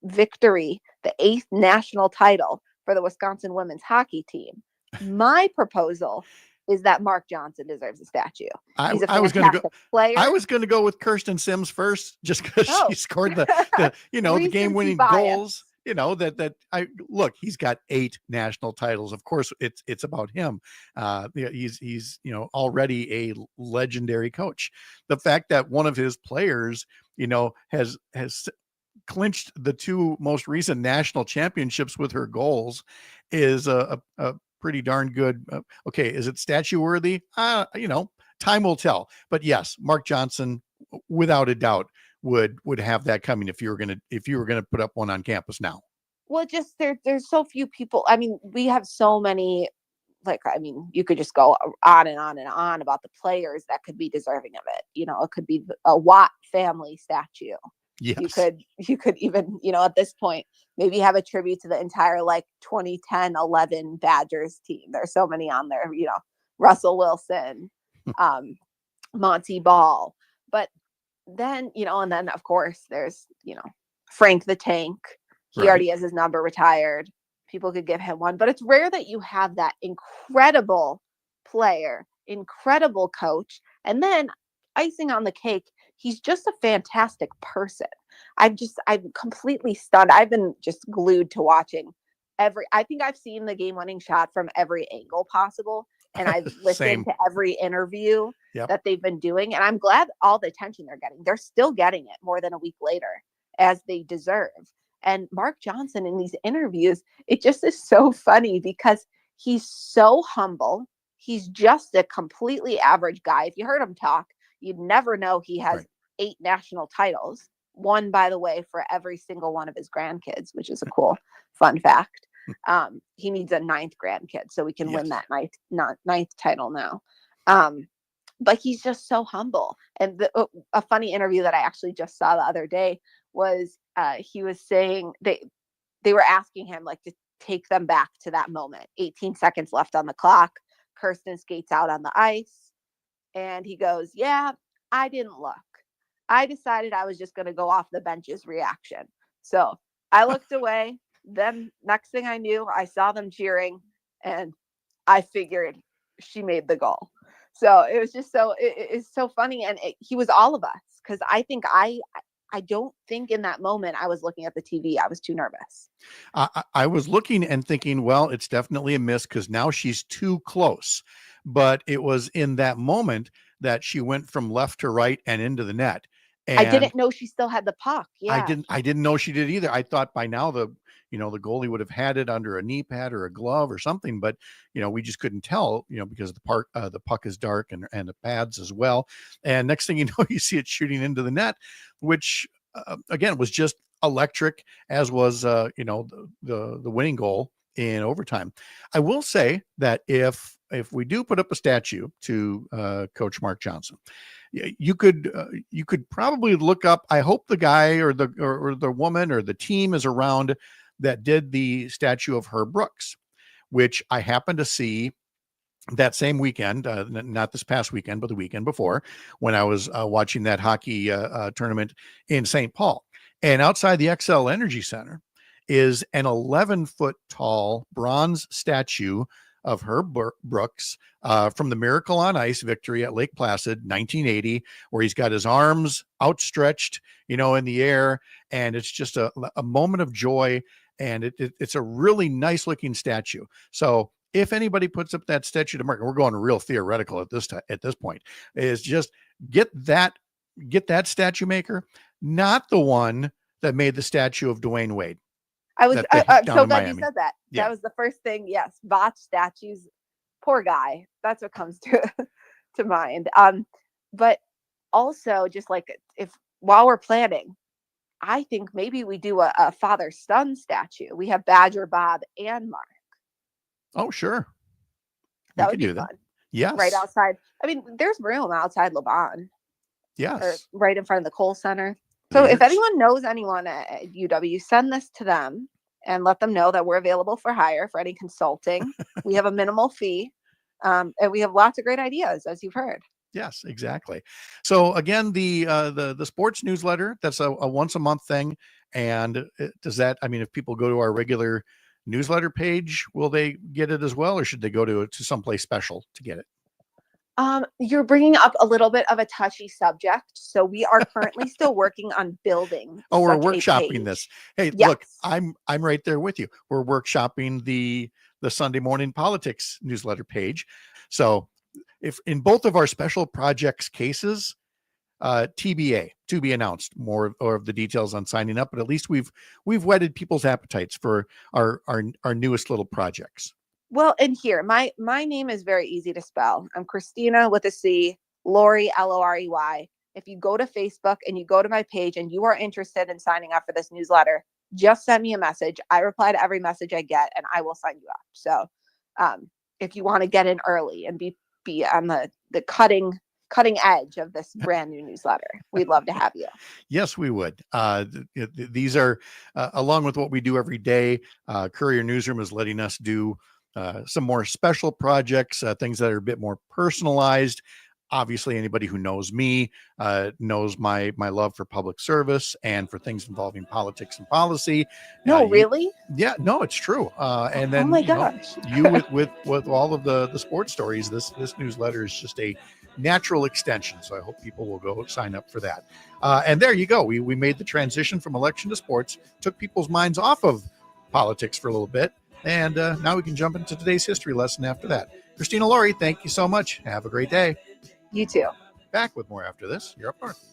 victory, the 8th national title for the Wisconsin women's hockey team, my proposal is that Mark Johnson deserves a statue. He's a fantastic player. I was going to go with Kirsten Sims first, just because she scored the game-winning goals. He's got 8 national titles. Of course, it's about him. He's already a legendary coach. The fact that one of his players, has clinched the 2 most recent national championships with her goals is a pretty darn good. Okay, is it statue worthy? Time will tell. But yes, Mark Johnson, without a doubt, would have that coming if you were gonna put up one on campus now. Well, just there's so few people. We have so many. You could just go on and on and on about the players that could be deserving of it. It could be a Watt family statue. Yes. You could even, at this point, maybe have a tribute to the entire 2010-11 Badgers team. There's so many on there, Russell Wilson, Monty Ball. But then, and then of course there's, Frank the Tank. He already has his number retired. People could give him one, but it's rare that you have that incredible player, incredible coach. And then icing on the cake, he's just a fantastic person. I'm completely stunned. I've been just glued to watching I think I've seen the game-winning shot from every angle possible. And I've listened to every interview that they've been doing. And I'm glad all the attention they're getting. They're still getting it more than a week later, as they deserve. And Mark Johnson in these interviews, it just is so funny because he's so humble. He's just a completely average guy. If you heard him talk, you'd never know he has 8 national titles. One, by the way, for every single one of his grandkids, which is a cool fun fact. He needs a 9th grandkid so we can win that 9th title now. But he's just so humble. And a funny interview that I actually just saw the other day was he was saying they were asking him to take them back to that moment. 18 seconds left on the clock. Kirsten skates out on the ice. And he goes, yeah, I didn't look. I decided I was just going to go off the bench's reaction. So I looked away. Then next thing I knew, I saw them cheering and I figured she made the goal. So it was just it's so funny. And he was all of us, because I think I don't think in that moment I was looking at the TV. I was too nervous. I was looking and thinking, well, it's definitely a miss because now she's too close. But it was in that moment that she went from left to right and into the net. And I didn't know she still had the puck. Yeah, I didn't know she did either. I thought by now the goalie would have had it under a knee pad or a glove or something, but we just couldn't tell, because the puck is dark and the pads as well. And next thing you know, you see it shooting into the net, which again was just electric, as was the winning goal in overtime. I will say that if we do put up a statue to Coach Mark Johnson, you could probably look up. I hope the guy or the woman or the team is around that did the statue of Herb Brooks, which I happened to see that same weekend, not this past weekend, but the weekend before, when I was watching that hockey tournament in St. Paul. And outside the XL Energy Center is an 11-foot tall bronze statue of Herb Brooks from the Miracle on Ice victory at Lake Placid, 1980, where he's got his arms outstretched, in the air. And it's just a moment of joy. And it's a really nice looking statue. So if anybody puts up that statue to market, we're going real theoretical at this point, is just get that statue maker, not the one that made the statue of Dwayne Wade. I was so glad Miami. you said that. Yeah. That was the first thing. Yes, botched statues. Poor guy. That's what comes to mind. But also, just like if while we're planning, I think maybe we do a father-son statue. We have Badger Bob and Mark. Oh, sure. That would be fun. Yes. Right outside. I mean, there's room outside LeBon. Yes. Or right in front of the Kohl Center. So if anyone knows anyone at UW, send this to them and let them know that we're available for hire for any consulting. We have a minimal fee, and we have lots of great ideas, as you've heard. Yes, exactly. So again, the sports newsletter, that's a once a month thing. And does that, if people go to our regular newsletter page, will they get it as well, or should they go to someplace special to get it? You're bringing up a little bit of a touchy subject. So we are currently still working on building. Oh, we're workshopping this. Hey, yes. Look, I'm right there with you. We're workshopping the Sunday morning politics newsletter page. So if in both of our special projects cases, TBA, to be announced, more of the details on signing up, but at least we've whetted people's appetites for our newest little projects. Well, and here, my name is very easy to spell. I'm Christina with a C, Lori, Lorey. If you go to Facebook and you go to my page and you are interested in signing up for this newsletter, just send me a message. I reply to every message I get, and I will sign you up. So if you want to get in early and be on the cutting edge of this brand new newsletter, we'd love to have you. Yes, we would. These are along with what we do every day. Courier Newsroom is letting us do some more special projects, things that are a bit more personalized. Obviously, anybody who knows me knows my love for public service and for things involving politics and policy. No, really? Yeah, no, it's true. And then, oh my gosh, with all of the sports stories, this newsletter is just a natural extension. So I hope people will go sign up for that. And there you go. We made the transition from election to sports, took people's minds off of politics for a little bit. And now we can jump into today's history lesson after that. Christina, Lori, thank you so much. Have a great day. You too. Back with more after this. You're up north.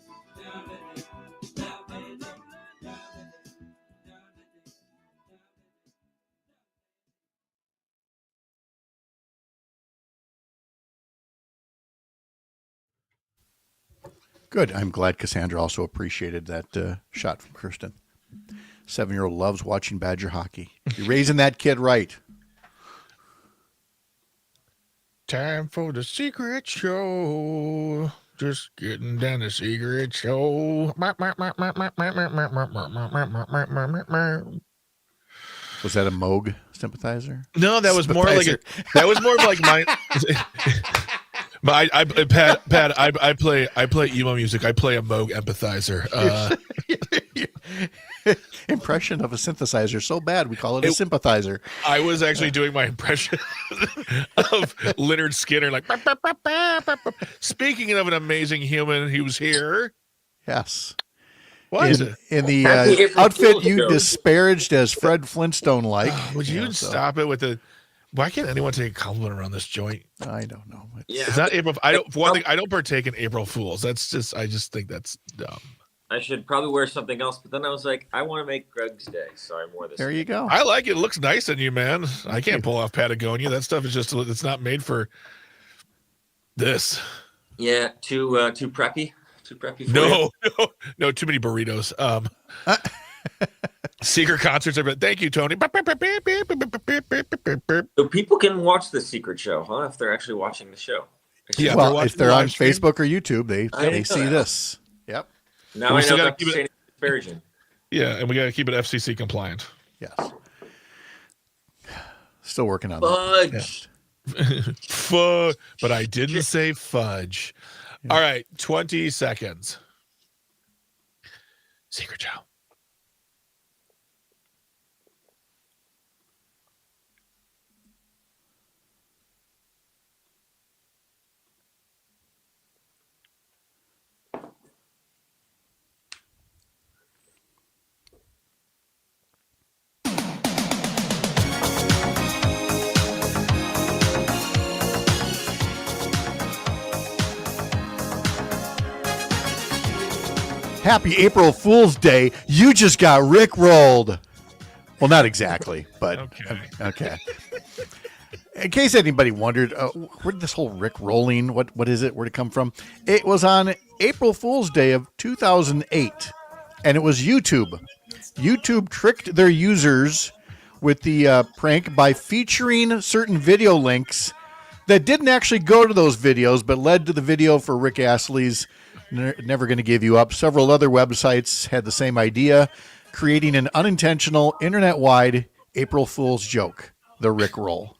Good. I'm glad Cassandra also appreciated that shot from Kirsten. 7-year-old loves watching Badger hockey. You're raising that kid right. Time for the secret show. Just getting down the secret show. Was that a Moog sympathizer? No, that was more like my. But I play emo music. I play a Moog empathizer. Impression of a synthesizer so bad we call it a sympathizer. I was actually doing my impression of Leonard Skinner, like. Speaking of an amazing human, he was here. Yes. Why is it? In the outfit you disparaged as Fred Flintstone like. Would you stop it with the? Why can't anyone take a compliment around this joint? I don't know. It's not April. I don't partake in April Fools. I just think that's dumb. I should probably wear something else, but then I was like, I want to make Greg's day, so I wore this. There you go. I like it. It looks nice on you, man. I can't pull off Patagonia. That stuff is just, it's not made for this. Yeah, too preppy. Too preppy for you? No, too many burritos. Secret concerts. Thank you, Tony. So people can watch the secret show, huh? If they're actually watching the show. Yeah, well, if they're on Facebook or YouTube, they didn't see know that. this. Yep. Now I know that's disparaging. Yeah, and we got to keep it FCC compliant. Yes. Still working on that. Fudge. Fudge. But I didn't say fudge. Yeah. All right, 20 seconds. Secret show. Happy April Fool's Day. You just got rickrolled. Well, not exactly, but okay. In case anybody wondered, where did this whole rickrolling, what is it, where did it come from? It was on April Fool's Day of 2008, and it was YouTube. YouTube tricked their users with the prank by featuring certain video links that didn't actually go to those videos, but led to the video for Rick Astley's Never Gonna Give You Up. Several other websites had the same idea, creating an unintentional internet-wide April Fool's joke, the Rickroll.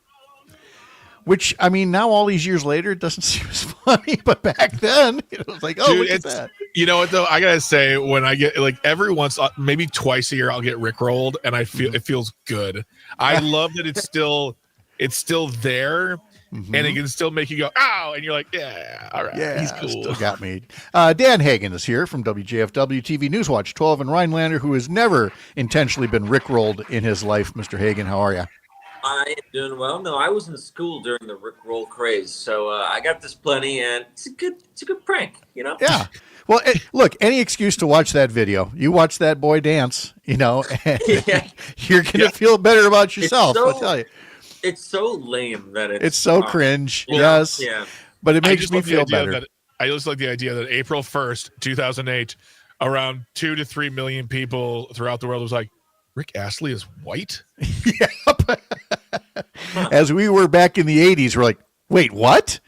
Which, I mean, now all these years later, it doesn't seem as funny, but back then, it was like, oh, dude, look at that. You know what, though? I gotta say, when I get, like, every once, maybe twice a year, I'll get Rickrolled, and I feel it feels good. I love that it's still there. Mm-hmm. And it can still make you go, ow, and you're like, yeah, all right, yeah, he's cool. Still got me. Dan Hagen is here from WJFW TV Newswatch 12 in Rhinelander, who has never intentionally been rickrolled in his life. Mr. Hagen, how are you? I am doing well. No, I was in school during the Rickroll craze, so I got this plenty, and it's a good prank, you know? Yeah. Well, look, any excuse to watch that video. You watch that boy dance, you know, and you're going to feel better about yourself, I'll tell you. It's so lame that it's so cringe. Yes. Yeah. But it makes me feel better. I just like the idea that April 1st, 2008, around 2 to 3 million people throughout the world was like, Rick Astley is white? Yep. As we were back in the 80s, we're like, wait, what?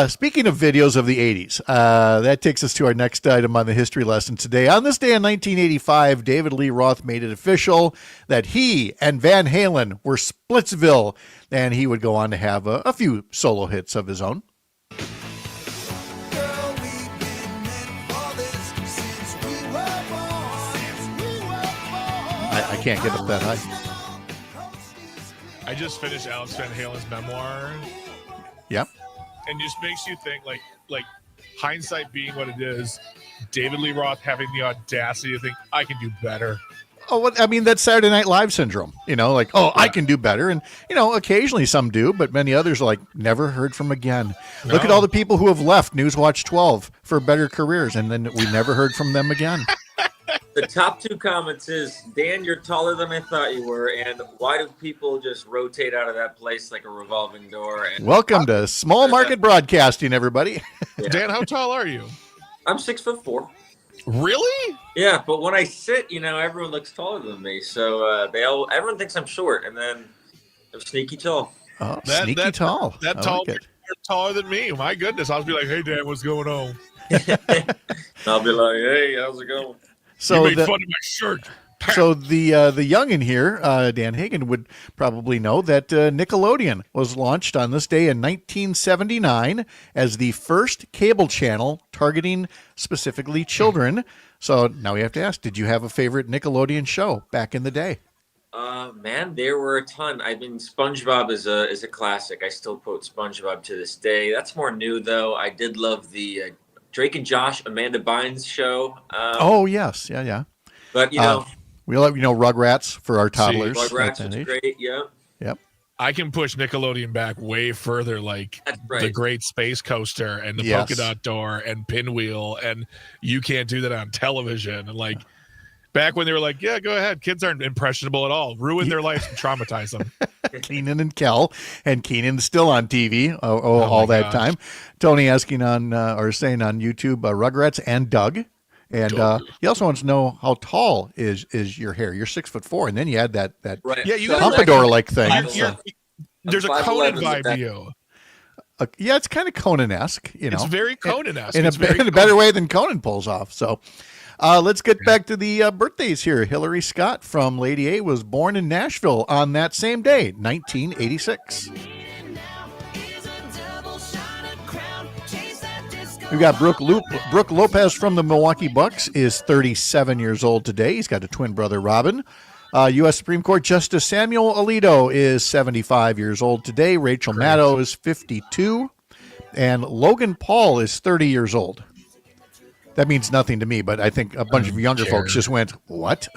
Speaking of videos of the 80s, that takes us to our next item on the history lesson today. On this day in 1985, David Lee Roth made it official that he and Van Halen were Splitsville, and he would go on to have a few solo hits of his own. I can't get up that high. I just finished Alex Van Halen's memoir. Yep. And just makes you think, like hindsight being what it is, David Lee Roth having the audacity to think, I can do better. Oh, well, I mean, that's Saturday Night Live syndrome, you know, like, oh, yeah. I can do better. And, you know, occasionally some do, but many others are like, never heard from again. No. Look at all the people who have left Newswatch 12 for better careers, and then we never heard from them again. The top two comments is, Dan, you're taller than I thought you were, and why do people just rotate out of that place like a revolving door? And welcome to small market broadcasting, everybody. Yeah. Dan, how tall are you? I'm 6'4". Really? Yeah, but when I sit, you know, everyone looks taller than me, so everyone thinks I'm short, and then I'm sneaky tall. Oh, sneaky tall. That tall, you're taller than me. My goodness, I'll be like, hey, Dan, what's going on? I'll be like, hey, how's it going? So you made fun of my shirt. So the youngin' here, Dan Hagen, would probably know that Nickelodeon was launched on this day in 1979 as the first cable channel targeting specifically children. So now we have to ask, did you have a favorite Nickelodeon show back in the day? Man, there were a ton. I mean, SpongeBob is a classic. I still quote SpongeBob to this day. That's more new, though. I did love the Drake and Josh, Amanda Bynes show. Oh, yes. Yeah. But, you know. We love, Rugrats for our toddlers. Rugrats was great, yeah. Yep. I can push Nickelodeon back way further, like That's right. the Great Space Coaster and the Yes. Polka Dot Door and Pinwheel, and you can't do that on television. And like back when they were like, yeah, go ahead. Kids aren't impressionable at all. Ruin their lives and traumatize them. Keenan and Kel, and Keenan's still on TV all my that gosh. time. Tony asking on or saying on YouTube, Rugrats and Doug. And he also wants to know how tall is your hair. You're 6'4", and then you had that Right. Yeah, you So guys pompadour-like thing. You're- there's a 5'11" Conan with vibe that- to you. Yeah, it's kind of Conan-esque, you know. It's very Conan-esque. in It's very a better way than Conan pulls off. So let's get back to the birthdays here. Hillary Scott from Lady A was born in Nashville on that same day, 1986. We've got Brooke Lopez from the Milwaukee Bucks is 37 years old today. He's got a twin brother, Robin. U.S. Supreme Court Justice Samuel Alito is 75 years old today. Rachel Maddow is 52. And Logan Paul is 30 years old. That means nothing to me, but I think a bunch of younger folks just went, what?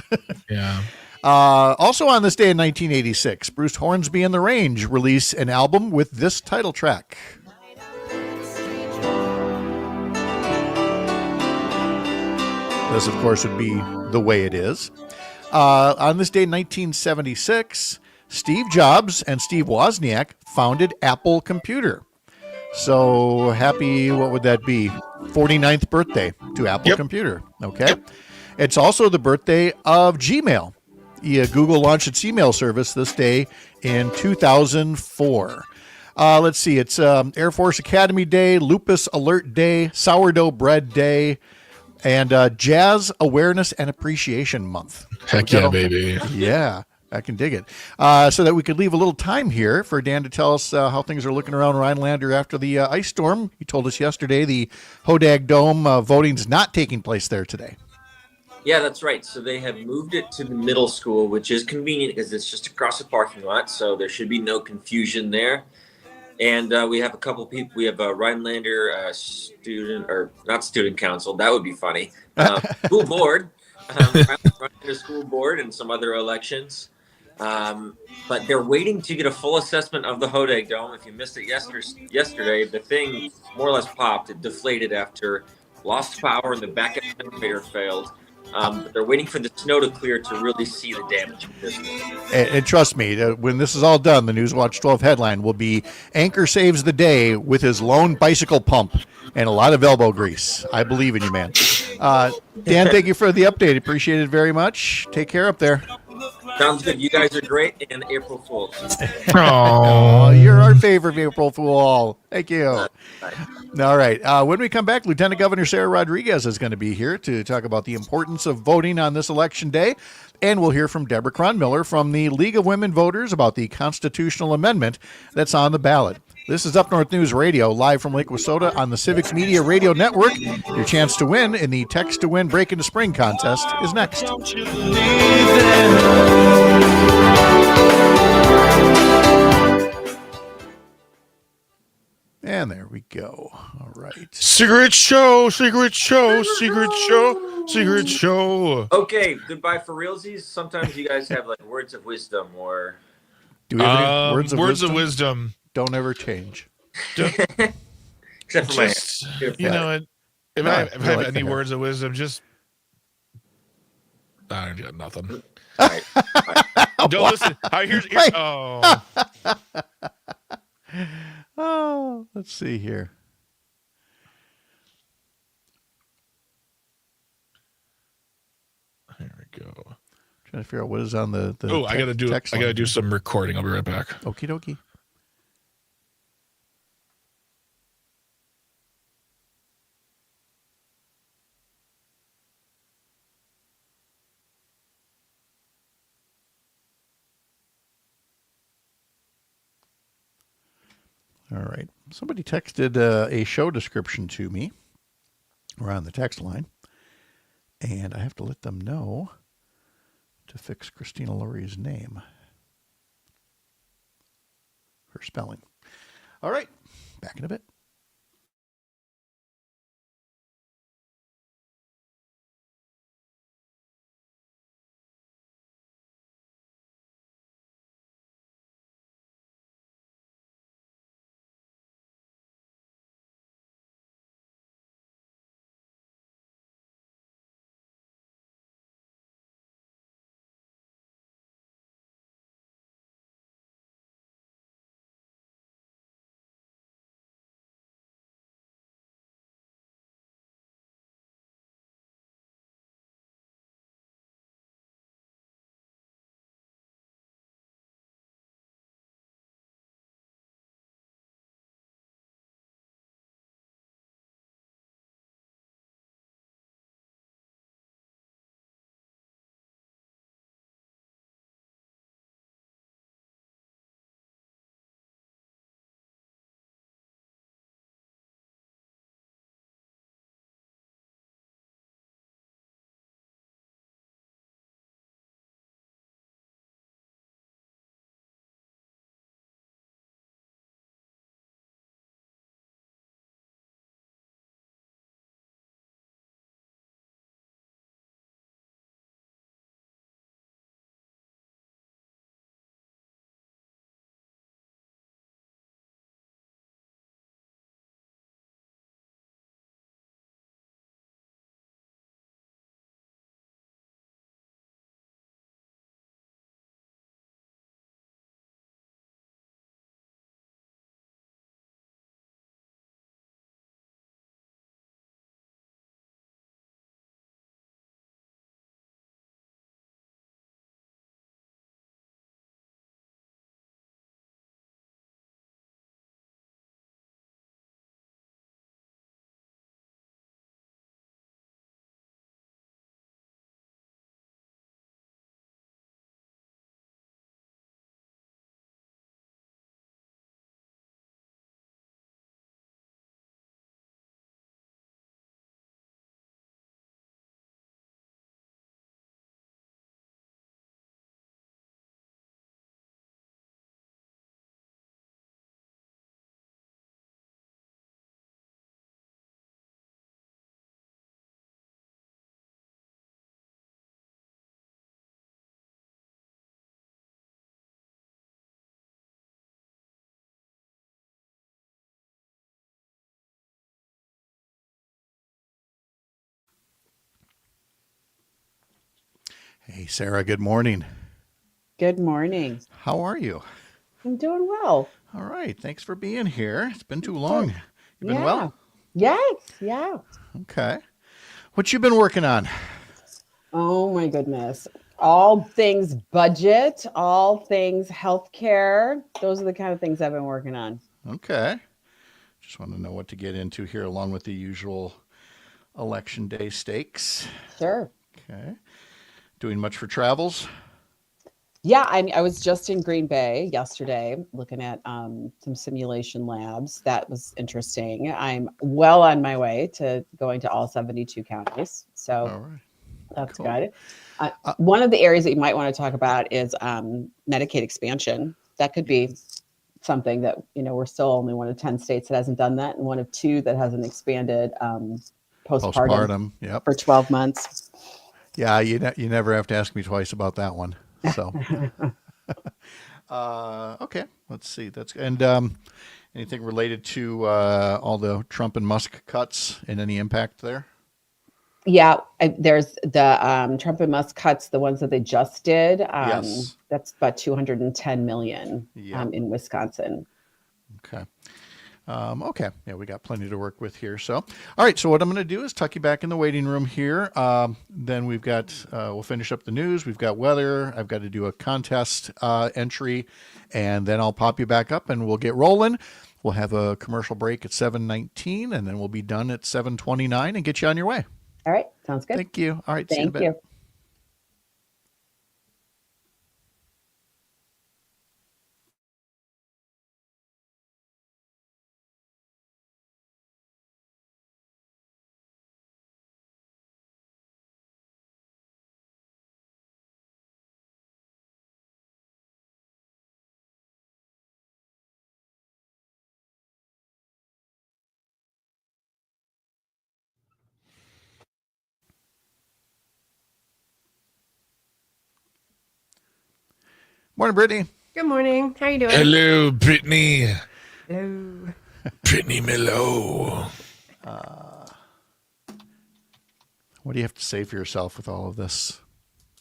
Yeah. Also on this day in 1986, Bruce Hornsby and the Range release an album with this title track. This, of course, would be The Way It Is. On this day in 1976, Steve Jobs and Steve Wozniak founded Apple Computer. So happy, what would that be? 49th birthday to Apple Computer. Okay. It's also the birthday of Gmail. Yeah, Google launched its email service this day in 2004. Let's see. It's Air Force Academy Day, Lupus Alert Day, Sourdough Bread Day, and Jazz Awareness and Appreciation Month. Heck yeah, baby. Yeah, I can dig it. So that we could leave a little time here for Dan to tell us how things are looking around Rhinelander after the ice storm. He told us yesterday the Hodag Dome voting's not taking place there today. Yeah, that's right. So they have moved it to the middle school, which is convenient because it's just across the parking lot. So there should be no confusion there. And we have a couple people. We have a Rhinelander student, or not student council. That would be funny. School board, Rhinelander school board, and some other elections. But they're waiting to get a full assessment of the Hodag Dome. If you missed it yesterday, the thing more or less popped. It deflated after lost power and the backup generator failed. But they're waiting for the snow to clear to really see the damage of this. And trust me, when this is all done, the Newswatch 12 headline will be Anchor saves the day with his lone bicycle pump and a lot of elbow grease. I believe in you, man. Dan, thank you for the update. Appreciate it very much. Take care up there. Sounds good. You guys are great, and April Fools. Oh, you're our favorite April Fool. Thank you. All right. When we come back, Lieutenant Governor Sara Rodriguez is going to be here to talk about the importance of voting on this election day. And we'll hear from Deborah Cronmiller from the League of Women Voters about the constitutional amendment that's on the ballot. This is Up North News Radio, live from Lake Wissota on the Civics Media Radio Network. Your chance to win in the Text to Win Break into Spring contest is next. And there we go. All right. Secret show, secret show, secret show, secret show. Okay, goodbye for realsies. Sometimes you guys have like words of wisdom or Do we have any Words of wisdom. Don't ever change. except for Just, you know, if I have like any that. words of wisdom, just I don't got nothing. All right. Don't listen. Here's Wait. oh. Oh, let's see here. Here we go. Trying to figure out what is on the Oh, I gotta do text I gotta line. do some recording. I'll be right back. Okie dokie. All right. Somebody texted a show description to me. We're on the text line. And I have to let them know to fix Christina Lurie's name. Her spelling. All right. Back in a bit. Hey, Sarah, good morning. Good morning. How are you? I'm doing well. All right. Thanks for being here. It's been too Of long. course. You been Yeah. well? Yes. Yeah. Okay. What you been working on? Oh my goodness. All things budget, all things healthcare. Those are the kind of things I've been working on. Okay. Just want to know what to get into here along with the usual election day stakes. Sure. Okay. Doing much for travels? Yeah, I was just in Green Bay yesterday looking at some simulation labs. That was interesting. I'm well on my way to going to all 72 counties. So All right. that's Cool. good. One of the areas that you might want to talk about is Medicaid expansion. That could be something that, we're still only one of 10 states that hasn't done that, and one of 2 that hasn't expanded postpartum Yep. for 12 months. Yeah, you never have to ask me twice about that one. So, okay, let's see. Anything related to all the Trump and Musk cuts and any impact there? Yeah, there's the Trump and Musk cuts, the ones that they just did. Yes. That's about 210 million Yeah. in Wisconsin. Okay. Okay. Yeah, we got plenty to work with here. So, all right. So what I'm going to do is tuck you back in the waiting room here. Then we've got, we'll finish up the news. We've got weather. I've got to do a contest entry, and then I'll pop you back up and we'll get rolling. We'll have a commercial break at 7:19, and then we'll be done at 7:29 and get you on your way. All right. Sounds good. Thank you. All right. See you in a Thank bit. you. Morning, Brittany. Good morning. How are you doing? Hello, Brittany. Hello. Brittany Milo. What do you have to say for yourself with all of this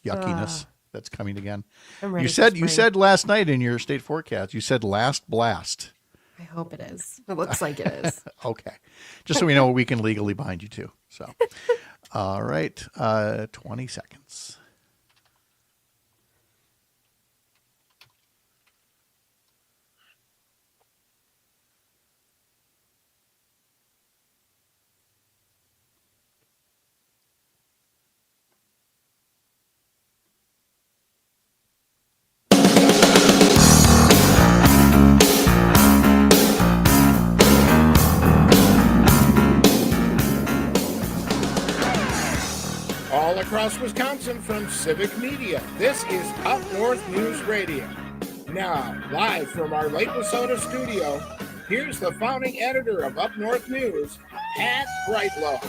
yuckiness that's coming again? I'm ready. You said last night in your state forecast, you said last blast. I hope it is. It looks like it is. Okay. Just so we know what we can legally bind you to. So, all right. 20 seconds. All across Wisconsin from Civic Media, this is Up North News Radio. Now, live from our Lake Wissota studio, here's the founding editor of Up North News, Pat Brightlow.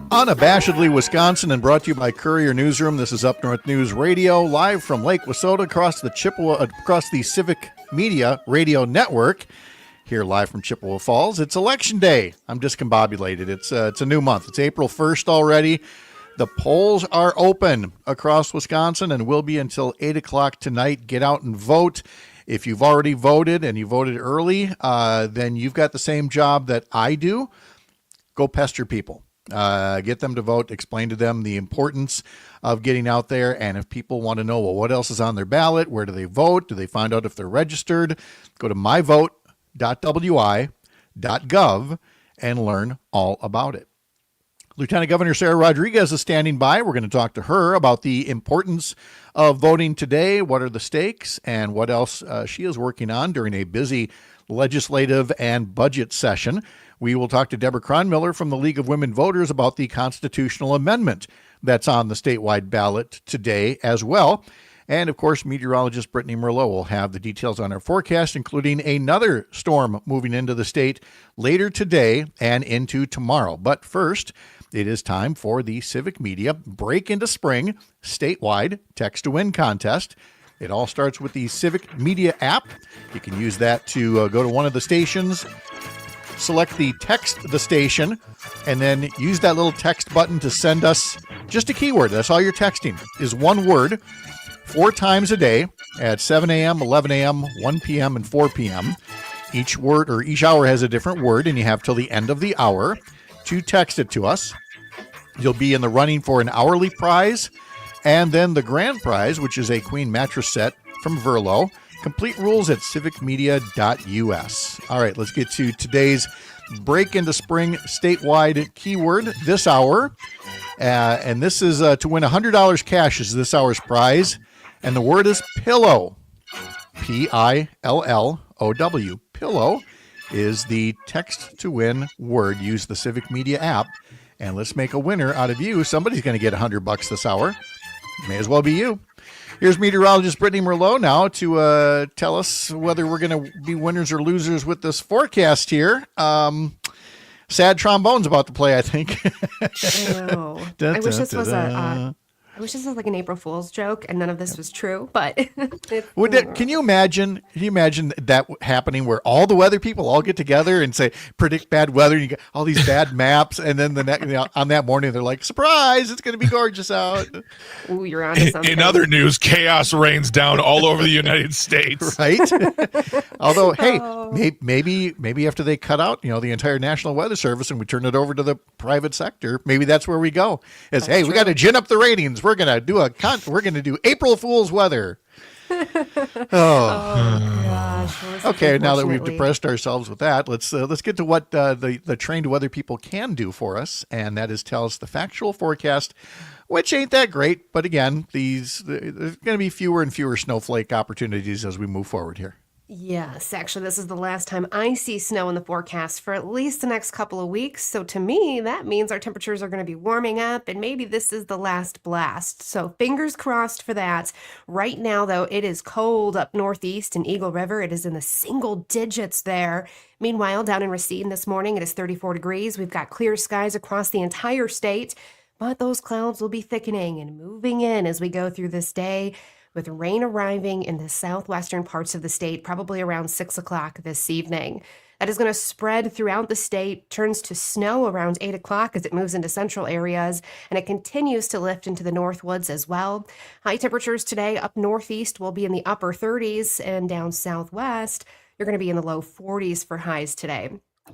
Unabashedly Wisconsin and brought to you by Courier Newsroom. This is Up North News Radio, live from Lake Wissota across the Civic Media Radio Network. Here live from Chippewa Falls. It's election day. I'm discombobulated. It's a new month. It's April 1st already. The polls are open across Wisconsin and will be until 8 o'clock tonight. Get out and vote. If you've already voted and you voted early, then you've got the same job that I do. Go pester people. Get them to vote. Explain to them the importance of getting out there. And if people want to know, well, what else is on their ballot? Where do they vote? Do they find out if they're registered? Go to myvote.wi.gov and learn all about it. Lieutenant Governor Sara Rodriguez is standing by. We're going to talk to her about the importance of voting today, what are the stakes, and what else she is working on during a busy legislative and budget session. We will talk to Deborah Cronmiller from the League of Women Voters about the constitutional amendment that's on the statewide ballot today as well. And, of course, meteorologist Brittany Merlot will have the details on our forecast, including another storm moving into the state later today and into tomorrow. But first, it is time for the Civic Media Break into Spring statewide Text to Win contest. It all starts with the Civic Media app. You can use that to go to one of the stations select the text the station, and then use that little text button to send us just a keyword. That's all you're texting is one word 4 times a day at 7 a.m., 11 a.m., 1 p.m., and 4 p.m. Each word or each hour has a different word, and you have till the end of the hour to text it to us. You'll be in the running for an hourly prize and then the grand prize, which is a queen mattress set from Verlo. Complete rules at civicmedia.us. All right, let's get to today's break into spring statewide keyword this hour. And this is to win $100 cash is this hour's prize. And the word is pillow. Pillow. Pillow is the text to win word. Use the Civic Media app. And let's make a winner out of you. Somebody's going to get $100 this hour. May as well be you. Here's meteorologist Brittany Merlot now to tell us whether we're going to be winners or losers with this forecast here. Sad trombone's about to play, I think. I know. I wish this was like an April Fool's joke, and none of this was true. But can you imagine? Can you imagine that happening, where all the weather people all get together and say predict bad weather? And you get all these bad maps, and then on that morning they're like, "Surprise! It's going to be gorgeous out." Ooh, you're on to something. In other news, chaos rains down all over the United States. Right. Although, hey, maybe after they cut out, the entire National Weather Service and we turn it over to the private sector, maybe that's where we go. We got to gin up the ratings. We're gonna do we're gonna do April Fool's weather. Gosh. Well, okay, now that we've depressed ourselves with that, let's get to what the trained weather people can do for us, and that is tell us the factual forecast, which ain't that great. But again, there's going to be fewer and fewer snowflake opportunities as we move forward here. Yes, actually, this is the last time I see snow in the forecast for at least the next couple of weeks. So to me, that means our temperatures are going to be warming up, and maybe this is the last blast. So fingers crossed for that. Right now, though, it is cold up northeast in Eagle River. It is in the single digits there. Meanwhile, down in Racine this morning, it is 34 degrees. We've got clear skies across the entire state, but those clouds will be thickening and moving in as we go through this day, with rain arriving in the southwestern parts of the state probably around 6 o'clock this evening. That is going to spread throughout the state, turns to snow around 8 o'clock as it moves into central areas, and it continues to lift into the northwoods as well. High temperatures today up northeast will be in the upper 30s, and down southwest, you're going to be in the low 40s for highs today.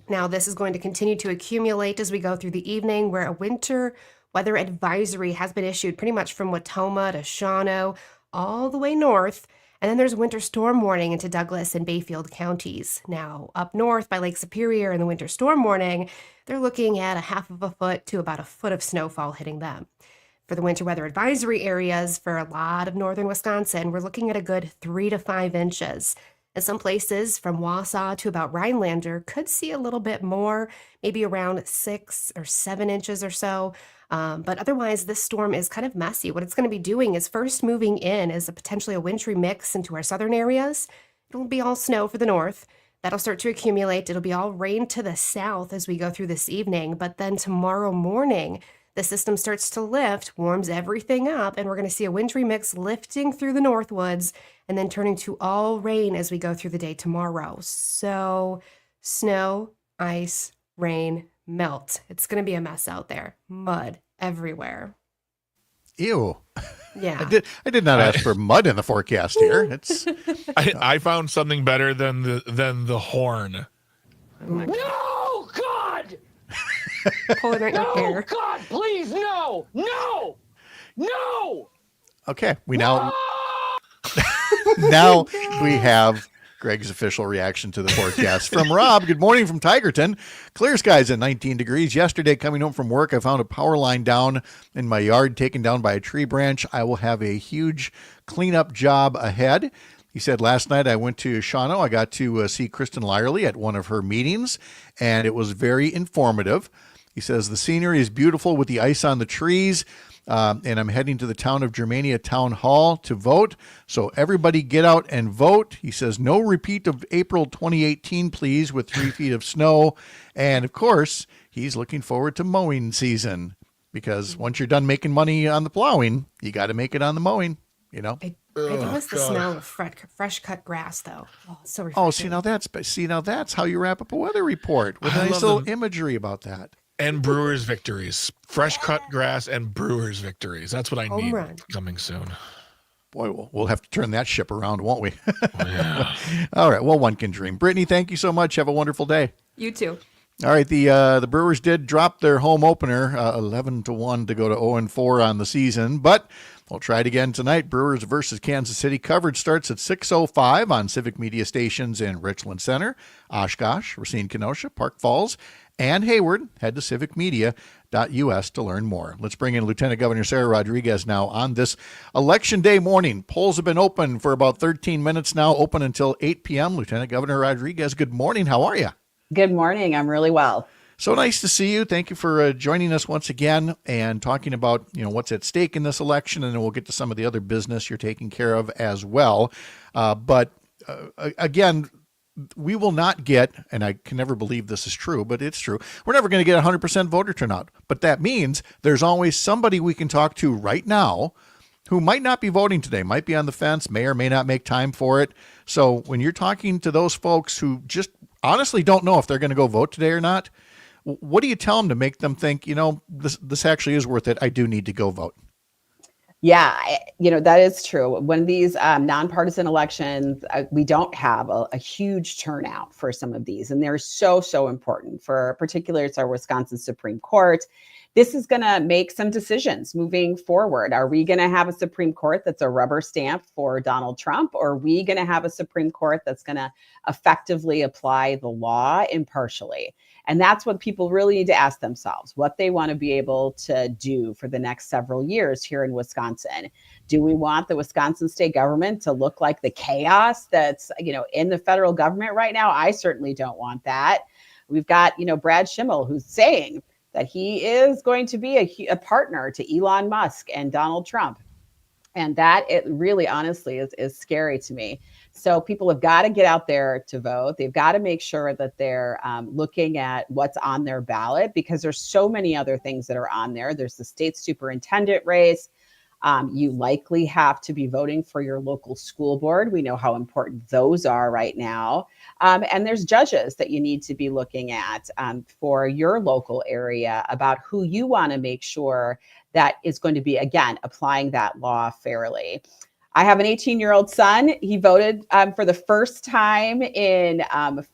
Now, this is going to continue to accumulate as we go through the evening, where a winter weather advisory has been issued pretty much from Watoma to Shawano, all the way north, and then there's a winter storm warning into Douglas and Bayfield counties. Now, up north by Lake Superior in the winter storm warning, they're looking at 1/2 foot to about 1 foot of snowfall hitting them. For the winter weather advisory areas for a lot of northern Wisconsin, we're looking at a good 3 to 5 inches. And some places from Wausau to about Rhinelander could see a little bit more, maybe around 6 or 7 inches or so. But otherwise, this storm is kind of messy. What it's going to be doing is first moving in as potentially a wintry mix into our southern areas. It'll be all snow for the north. That'll start to accumulate. It'll be all rain to the south as we go through this evening. But then tomorrow morning, the system starts to lift, warms everything up, and we're going to see a wintry mix lifting through the northwoods and then turning to all rain as we go through the day tomorrow. So snow, ice, rain, melt. It's going to be a mess out there. Mud everywhere. Ew. Yeah. I did not ask for mud in the forecast here. It's I found something better than the horn. No, God! Pull it right in your No, hair. God, please, no! No! No! okay. We now now we have Greg's official reaction to the forecast from Rob. Good morning from Tigerton. Clear skies at 19 degrees. Yesterday, coming home from work, I found a power line down in my yard, taken down by a tree branch. I will have a huge cleanup job ahead. He said, last night I went to Shawano. I got to see Kristen Lyerly at one of her meetings, and it was very informative. He says, the scenery is beautiful with the ice on the trees. And I'm heading to the town of Germania Town Hall to vote. So everybody get out and vote. He says, no repeat of April 2018, please, with 3 feet of snow. And of course, he's looking forward to mowing season, because once you're done making money on the plowing, you got to make it on the mowing, I miss the God. smell of fresh cut grass, though. Oh, it's so Oh, refreshing. see now that's how you wrap up a weather report with I nice love little them. imagery about that. And Brewers victories. Fresh cut grass and Brewers victories. That's what I Home need run. coming soon. Boy, we'll have to turn that ship around, won't we? Oh, yeah. All right. Well, one can dream. Brittany, thank you so much. Have a wonderful day. You too. All right. The Brewers did drop their home opener, 11-1 to go to 0-4 on the season, but we'll try it again tonight. Brewers versus Kansas City. Coverage starts at 6:05 on Civic Media stations in Richland Center, Oshkosh, Racine, Kenosha, Park Falls, and Hayward. Head to civicmedia.us to learn more. Let's bring in Lieutenant Governor Sara Rodriguez now on this Election Day morning. Polls have been open for about 13 minutes now, open until 8 p.m. Lieutenant Governor Rodriguez, good morning. How are you? Good morning. I'm really well. So nice to see you. Thank you for joining us once again and talking about what's at stake in this election, and then we'll get to some of the other business you're taking care of as well. But again, we will not get, and I can never believe this is true, but it's true, we're never going to get 100% voter turnout. But that means there's always somebody we can talk to right now who might not be voting today, might be on the fence, may or may not make time for it. So when you're talking to those folks who just honestly don't know if they're going to go vote today or not, what do you tell them to make them think, this actually is worth it? I do need to go vote. Yeah, that is true. When these nonpartisan elections, we don't have a huge turnout for some of these, and they're so important. For particularly, it's our Wisconsin Supreme Court. This is going to make some decisions moving forward. Are we going to have a Supreme Court that's a rubber stamp for Donald Trump, or are we going to have a Supreme Court that's going to effectively apply the law impartially? And that's what people really need to ask themselves, what they want to be able to do for the next several years here in Wisconsin. Do we want the Wisconsin state government to look like the chaos that's, in the federal government right now? I certainly don't want that. We've got, Brad Schimmel, who's saying that he is going to be a partner to Elon Musk and Donald Trump. And that it really honestly is scary to me. So people have got to get out there to vote. They've got to make sure that they're looking at what's on their ballot, because there's so many other things that are on there. There's the state superintendent race. You likely have to be voting for your local school board. We know how important those are right now. And there's judges that you need to be looking at for your local area about who you want to make sure that is going to be, again, applying that law fairly. I have an 18-year-old son. He voted for the first time in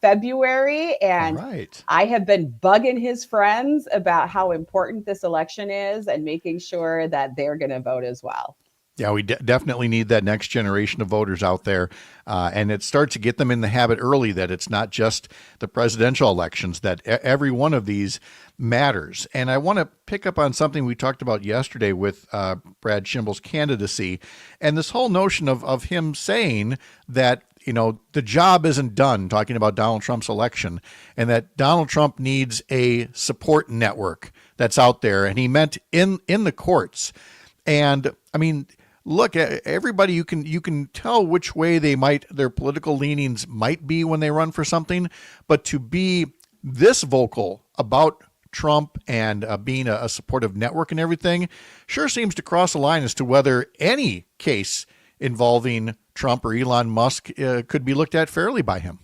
February, and right. I have been bugging his friends about how important this election is and making sure that they're going to vote as well. Yeah, we definitely need that next generation of voters out there. And it starts to get them in the habit early that it's not just the presidential elections, that every one of these matters. And I want to pick up on something we talked about yesterday with Brad Schimmel's candidacy and this whole notion of him saying that, the job isn't done, talking about Donald Trump's election, and that Donald Trump needs a support network that's out there. And he meant in the courts. And I mean, look, everybody, you can tell which way their political leanings might be when they run for something, but to be this vocal about Trump and being a supportive network and everything sure seems to cross a line as to whether any case involving Trump or Elon Musk could be looked at fairly by him.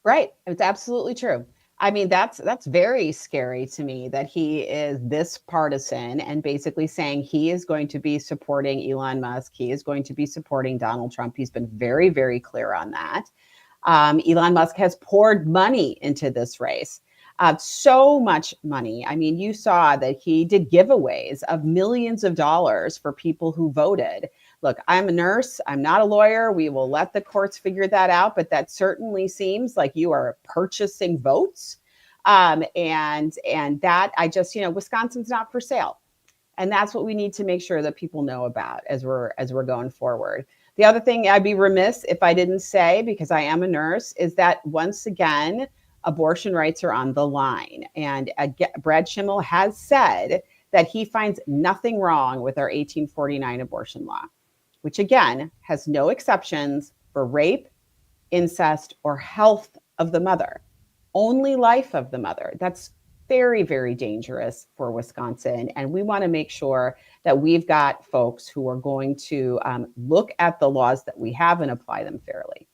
Right. It's absolutely true. I mean, that's very scary to me that he is this partisan and basically saying he is going to be supporting Elon Musk. He is going to be supporting Donald Trump. He's been very, very clear on that. Elon Musk has poured money into this race. So much money. I mean, you saw that he did giveaways of millions of dollars for people who voted. Look, I'm a nurse. I'm not a lawyer. We will let the courts figure that out. But that certainly seems like you are purchasing votes. And that I just, Wisconsin's not for sale. And that's what we need to make sure that people know about as we're going forward. The other thing I'd be remiss if I didn't say, because I am a nurse, is that once again, abortion rights are on the line. And Brad Schimmel has said that he finds nothing wrong with our 1849 abortion law, which again has no exceptions for rape, incest, or health of the mother, only life of the mother. That's very, very dangerous for Wisconsin. And we want to make sure that we've got folks who are going to look at the laws that we have and apply them fairly.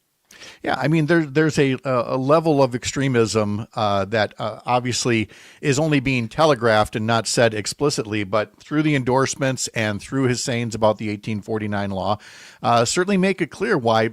Yeah, I mean, there's a level of extremism that obviously is only being telegraphed and not said explicitly, but through the endorsements and through his sayings about the 1849 law, certainly make it clear why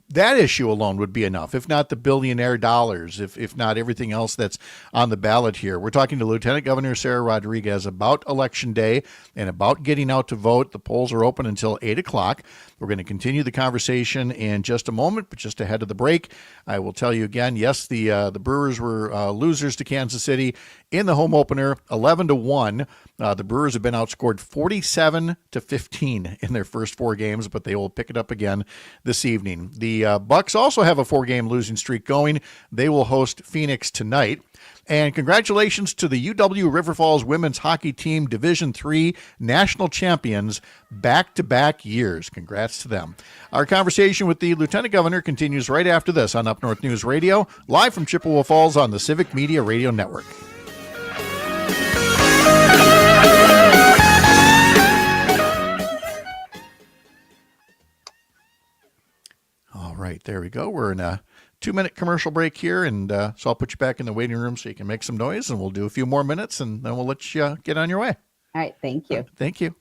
that issue alone would be enough, if not the billionaire dollars, if not everything else that's on the ballot here. We're talking to Lieutenant Governor Sara Rodriguez about Election Day and about getting out to vote. The polls are open until 8 o'clock. We're going to continue the conversation in just a moment, but just ahead of the break, I will tell you again, yes, the Brewers were losers to Kansas City in the home opener, 11-1. The Brewers have been outscored 47-15 in their first 4 games, but they will pick it up again this evening. The Bucks also have a 4-game losing streak going. They will host Phoenix tonight. And congratulations to the UW River Falls women's hockey team, Division III national champions, back-to-back years. Congrats to them. Our conversation with the Lieutenant Governor continues right after this on Up North News Radio, live from Chippewa Falls on the Civic Media Radio Network. All right, there we go. We're in a 2-minute commercial break here, and so I'll put you back in the waiting room so you can make some noise, and we'll do a few more minutes, and then we'll let you get on your way. All right, thank you. Thank you.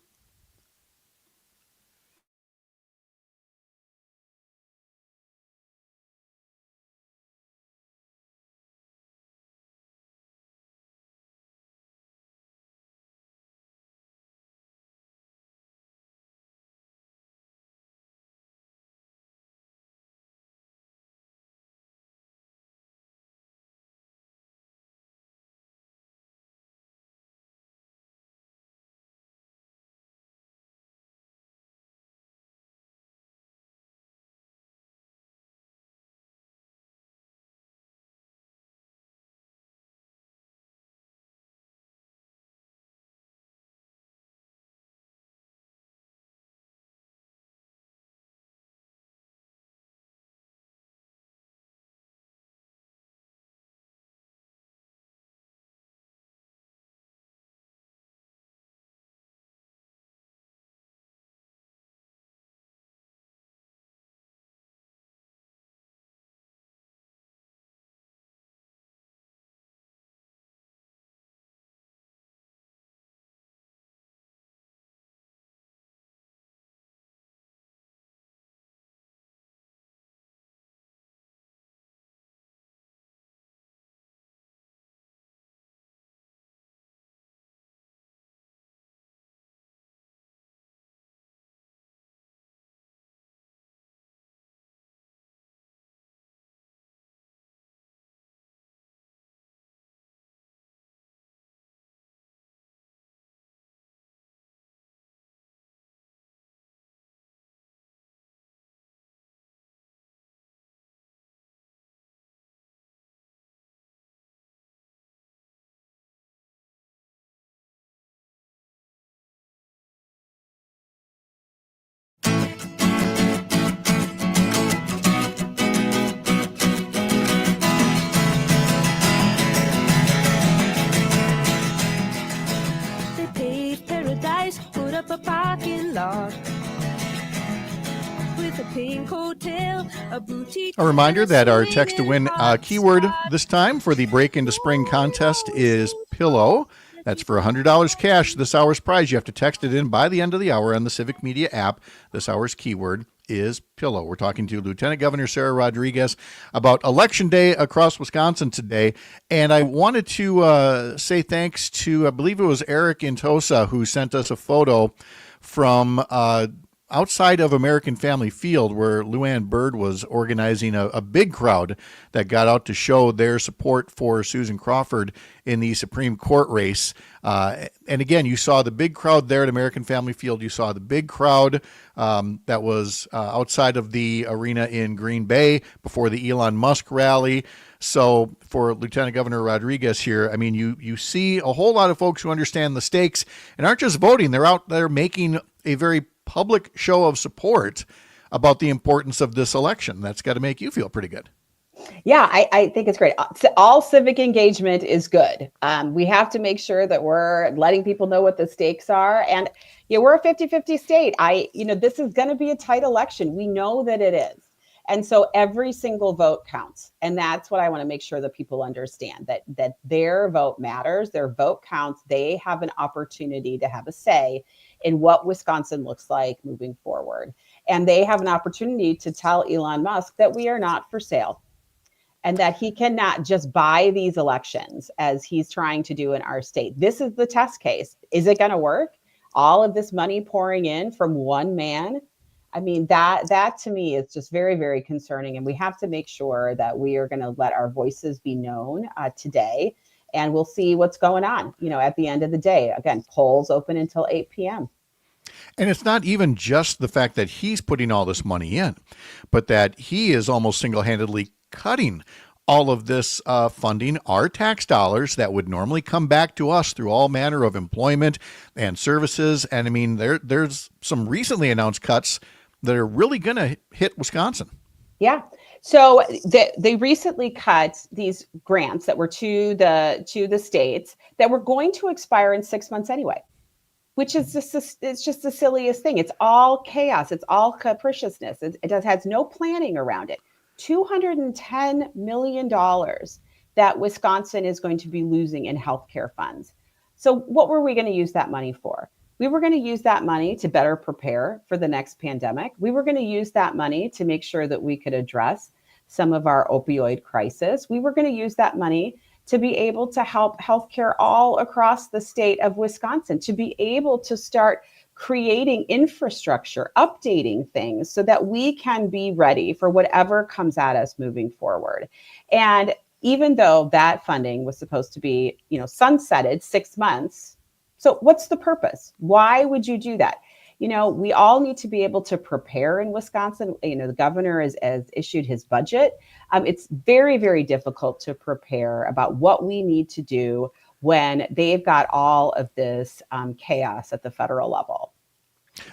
a parking lot with a pink hotel, a boutique. A reminder that our text to win keyword this time for the Break Into Spring contest is pillow. That's for $100 cash. This hour's prize. You have to text it in by the end of the hour on the Civic Media app. This hour's keyword is pillow. We're talking to Lieutenant Governor Sara Rodriguez about Election Day across Wisconsin today. And I wanted to say thanks to, I believe it was Eric in Tosa, who sent us a photo from outside of American Family Field, where Luann Byrd was organizing a big crowd that got out to show their support for Susan Crawford in the Supreme Court race. And again, you saw the big crowd there at American Family Field. You saw the big crowd that was outside of the arena in Green Bay before the Elon Musk rally. So for Lieutenant Governor Rodriguez here, I mean, you see a whole lot of folks who understand the stakes and aren't just voting. They're out there making a very public show of support about the importance of this election. That's got to make you feel pretty good. Yeah, I think it's great. All civic engagement is good. We have to make sure that we're letting people know what the stakes are. And yeah, we're a 50-50 state. This is going to be a tight election. We know that it is. And so every single vote counts. And that's what I want to make sure that people understand, that their vote matters, their vote counts. They have an opportunity to have a say in what Wisconsin looks like moving forward. And they have an opportunity to tell Elon Musk that we are not for sale, and that he cannot just buy these elections as he's trying to do in our state. This is the test case. Is it going to work? All of this money pouring in from one man. I mean, that to me is just very, very concerning. And we have to make sure that we are going to let our voices be known today. And we'll see what's going on, at the end of the day. Again, polls open until 8 p.m. And it's not even just the fact that he's putting all this money in, but that he is almost single-handedly cutting all of this funding, our tax dollars that would normally come back to us through all manner of employment and services. And I mean, there's some recently announced cuts that are really going to hit Wisconsin. Yeah. So they recently cut these grants that were to the states that were going to expire in 6 months anyway, which is it's just the silliest thing. It's all chaos. It's all capriciousness. It has no planning around it. $210 million that Wisconsin is going to be losing in healthcare funds. So what were we going to use that money for? We were going to use that money to better prepare for the next pandemic. We were going to use that money to make sure that we could address some of our opioid crisis. We were going to use that money to be able to help healthcare all across the state of Wisconsin, to be able to start creating infrastructure, updating things so that we can be ready for whatever comes at us moving forward. And even though that funding was supposed to be, sunsetted 6 months, so what's the purpose? Why would you do that? We all need to be able to prepare in Wisconsin. The governor has issued his budget. It's very, very difficult to prepare about what we need to do when they've got all of this chaos at the federal level.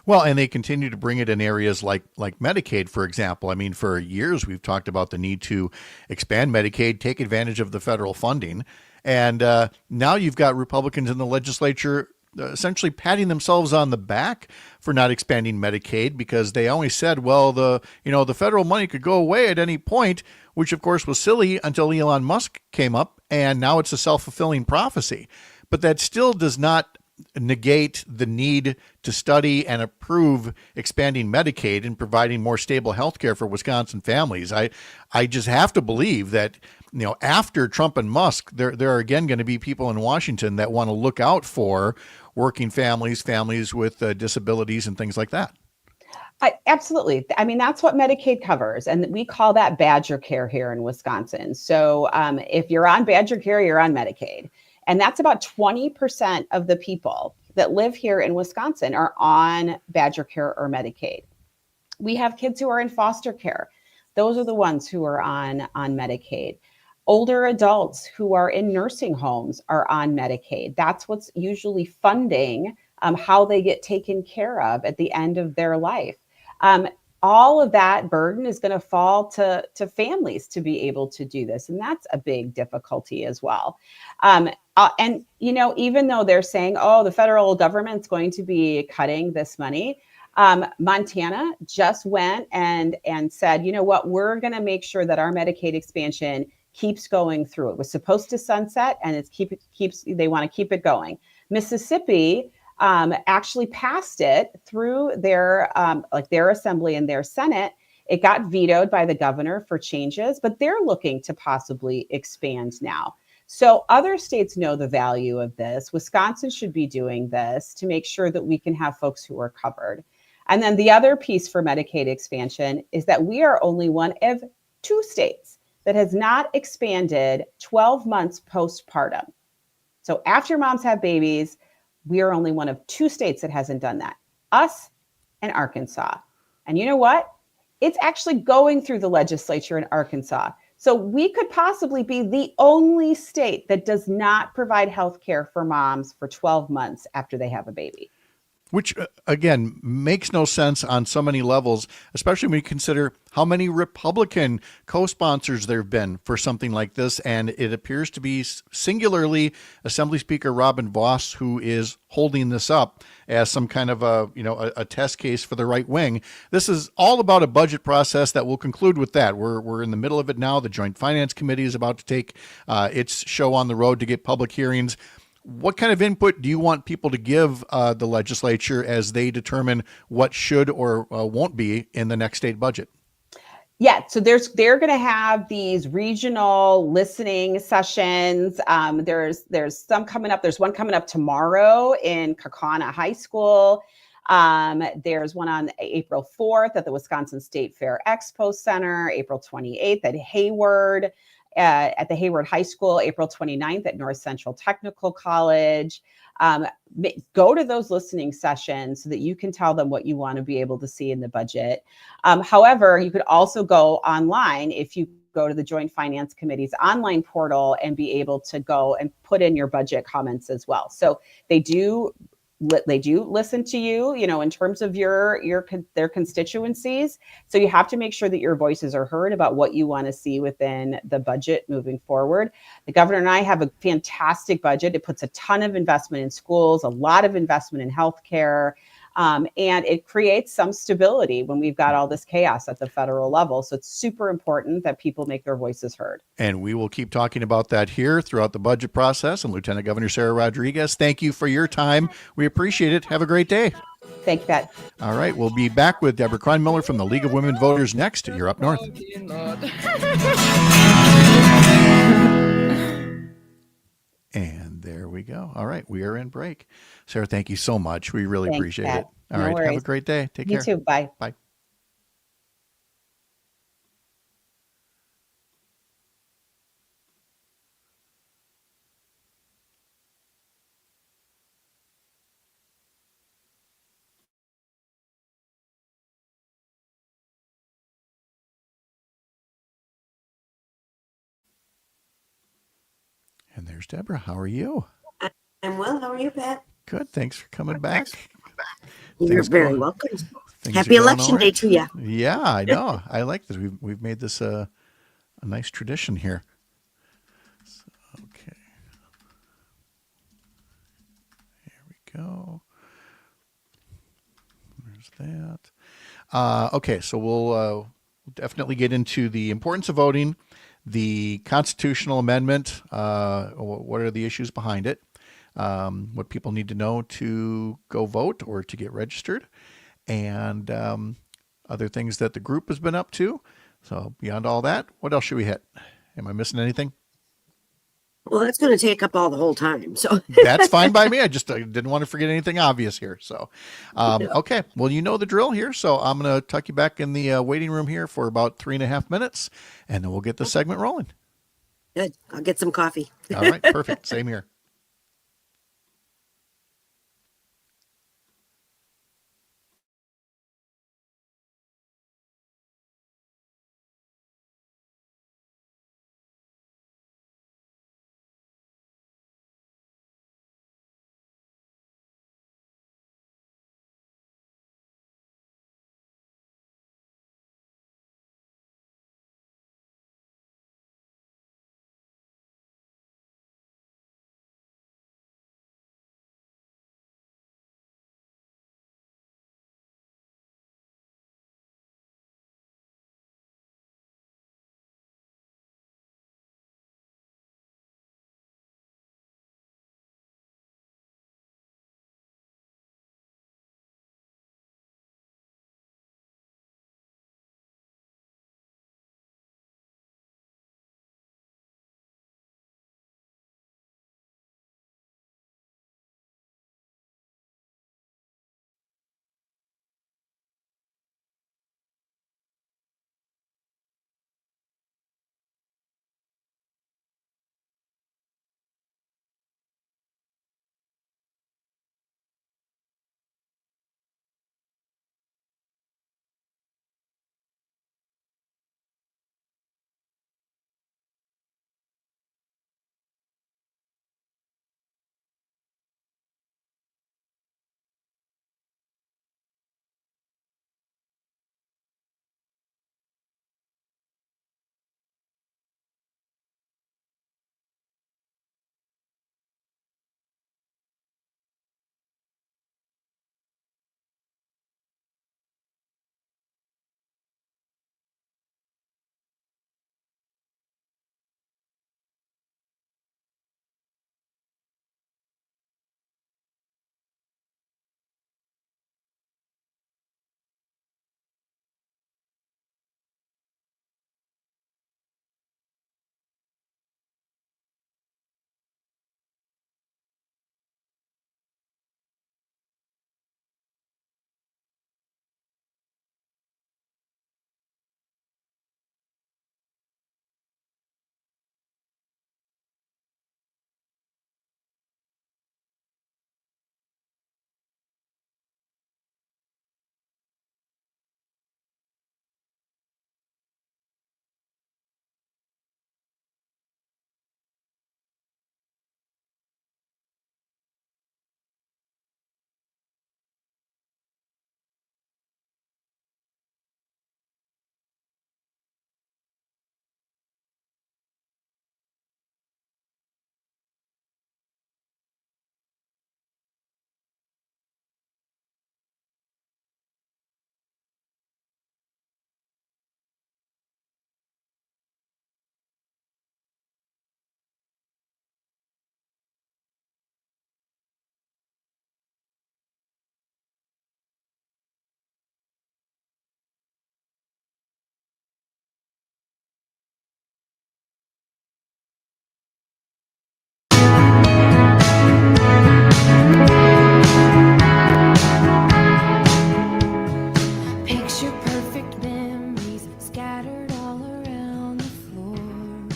Well, and they continue to bring it in areas like Medicaid, for example. I mean, for years, we've talked about the need to expand Medicaid, take advantage of the federal funding. And now you've got Republicans in the legislature essentially patting themselves on the back for not expanding Medicaid, because they always said, well, the federal money could go away at any point, which of course was silly until Elon Musk came up, and now it's a self-fulfilling prophecy. But that still does not negate the need to study and approve expanding Medicaid and providing more stable health care for Wisconsin families. I just have to believe that, after Trump and Musk, there are again going to be people in Washington that want to look out for working families with disabilities and things like that. Absolutely. I mean, that's what Medicaid covers. And we call that Badger Care here in Wisconsin. So if you're on Badger Care, you're on Medicaid. And that's about 20% of the people that live here in Wisconsin are on Badger Care or Medicaid. We have kids who are in foster care. Those are the ones who are on Medicaid. Older adults who are in nursing homes are on Medicaid. That's what's usually funding how they get taken care of at the end of their life. All of that burden is going to fall to families to be able to do this. And that's a big difficulty as well. And, even though they're saying, the federal government's going to be cutting this money, Montana just went and said, we're going to make sure that our Medicaid expansion keeps going through. It was supposed to sunset, and they want to keep it going. Mississippi actually passed it through their assembly and their Senate. It got vetoed by the governor for changes, but they're looking to possibly expand now. So other states know the value of this. Wisconsin should be doing this to make sure that we can have folks who are covered. And then the other piece for Medicaid expansion is that we are only one of 2 states that has not expanded 12 months postpartum. So after moms have babies, we are only one of 2 states that hasn't done that, us and Arkansas. And you know what? It's actually going through the legislature in Arkansas. So we could possibly be the only state that does not provide health care for moms for 12 months after they have a baby. which again makes no sense on so many levels, especially when you consider how many Republican co-sponsors there have been for something like this. And it appears to be singularly Assembly Speaker Robin Vos who is holding this up as some kind of a test case for the right wing. This is all about a budget process that will conclude with that. We're in the middle of it now. The Joint Finance Committee is about to take its show on the road to get public hearings. What kind of input do you want people to give the legislature as they determine what should or won't be in the next state budget? Yeah, so they're going to have these regional listening sessions. There's some coming up. There's one coming up tomorrow in Kaukauna High School. There's one on April 4th at the Wisconsin State Fair Expo Center, April 28th at Hayward. At the Hayward High School, April 29th at North Central Technical College. Go to those listening sessions so that you can tell them what you want to be able to see in the budget. However, you could also go online if you go to the Joint Finance Committee's online portal and be able to go and put in your budget comments as well. So they do listen to you, in terms of their constituencies. So you have to make sure that your voices are heard about what you want to see within the budget moving forward. The governor and I have a fantastic budget. It puts a ton of investment in schools, a lot of investment in healthcare, and it creates some stability when we've got all this chaos at the federal level. So it's super important that people make their voices heard. And we will keep talking about that here throughout the budget process. And Lieutenant Governor Sara Rodriguez, thank you for your time. We appreciate it. Have a great day. Thank you, Pat. All right. We'll be back with Deborah Kreinmiller from the League of Women Voters next. You're Up North. And there we go. All right. We are in break. Sara, thank you so much. We really appreciate it. All right. Have a great day. Take care. You too. Bye. Bye. And there's Deborah. How are you? I'm well. How are you, Pat? Good. Thanks for coming back. You're very welcome. Happy Election Day to you. Yeah, I know. I like this. We've made this a nice tradition here. So, okay. Here we go. There's that. Okay, so we'll definitely get into the importance of voting, the constitutional amendment, what are the issues behind it, what people need to know to go vote or to get registered, and other things that the group has been up to. So beyond all that, what else should we hit? Am I missing anything? Well, that's going to take up all the whole time. So that's fine by me. I didn't want to forget anything obvious here. So, okay. Well, you know the drill here. So I'm going to tuck you back in the waiting room here for about 3.5 minutes, and then we'll get the segment rolling. Good. I'll get some coffee. All right. Perfect. Same here.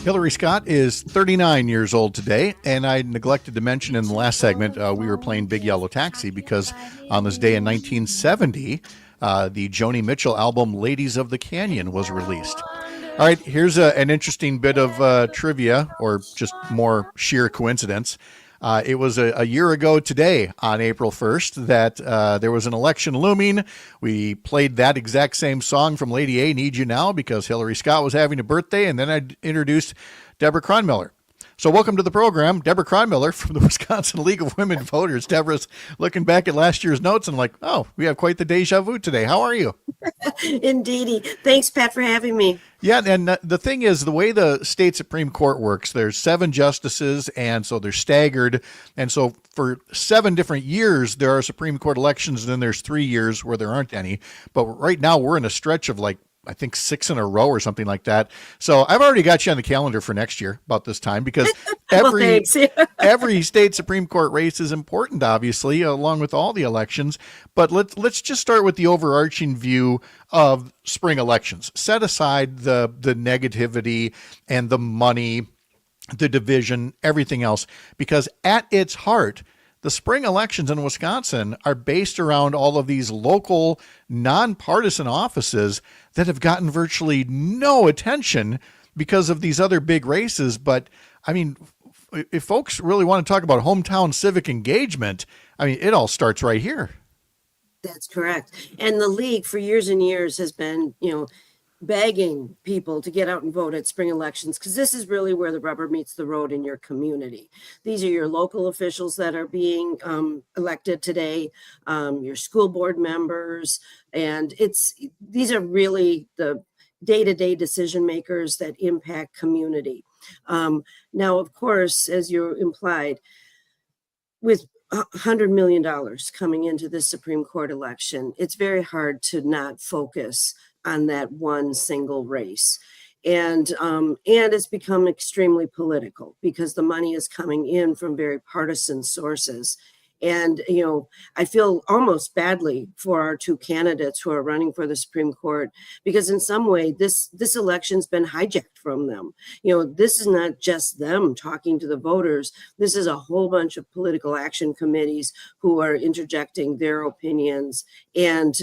Hillary Scott is 39 years old today, and I neglected to mention in the last segment we were playing Big Yellow Taxi because on this day in 1970, the Joni Mitchell album Ladies of the Canyon was released. All right, here's an interesting bit of trivia, or just more sheer coincidence. It was a year ago today, on April 1st, that there was an election looming. We played that exact same song from Lady A, Need You Now, because Hillary Scott was having a birthday, and then I introduced Deborah Kronmiller. So welcome to the program, Deborah Kronmiller from the Wisconsin League of Women Voters. Deborah's looking back at last year's notes and like, oh, we have quite the deja vu today. How are you? Indeedy. Thanks, Pat, for having me. Yeah, and the thing is, the way the state Supreme Court works, there's 7 justices, and so they're staggered. And so for 7 different years, there are Supreme Court elections, and then there's 3 years where there aren't any. But right now, we're in a stretch of I think 6 in a row or something like that. So I've already got you on the calendar for next year about this time because every state Supreme Court race is important, obviously, along with all the elections. But let's just start with the overarching view of spring elections. Set aside the negativity and the money, the division, everything else, because at its heart, the spring elections in Wisconsin are based around all of these local, nonpartisan offices that have gotten virtually no attention because of these other big races. But, I mean, if folks really want to talk about hometown civic engagement, I mean, it all starts right here. That's correct. And the league for years and years has been, begging people to get out and vote at spring elections, because this is really where the rubber meets the road in your community. These are your local officials that are being elected today, your school board members, and these are really the day-to-day decision makers that impact community. Now, of course, as you implied, with $100 million coming into this Supreme Court election, it's very hard to not focus on that one single race. And it's become extremely political because the money is coming in from very partisan sources. And, I feel almost badly for our 2 candidates who are running for the Supreme Court, because in some way this election's been hijacked from them. This is not just them talking to the voters. This is a whole bunch of political action committees who are interjecting their opinions. And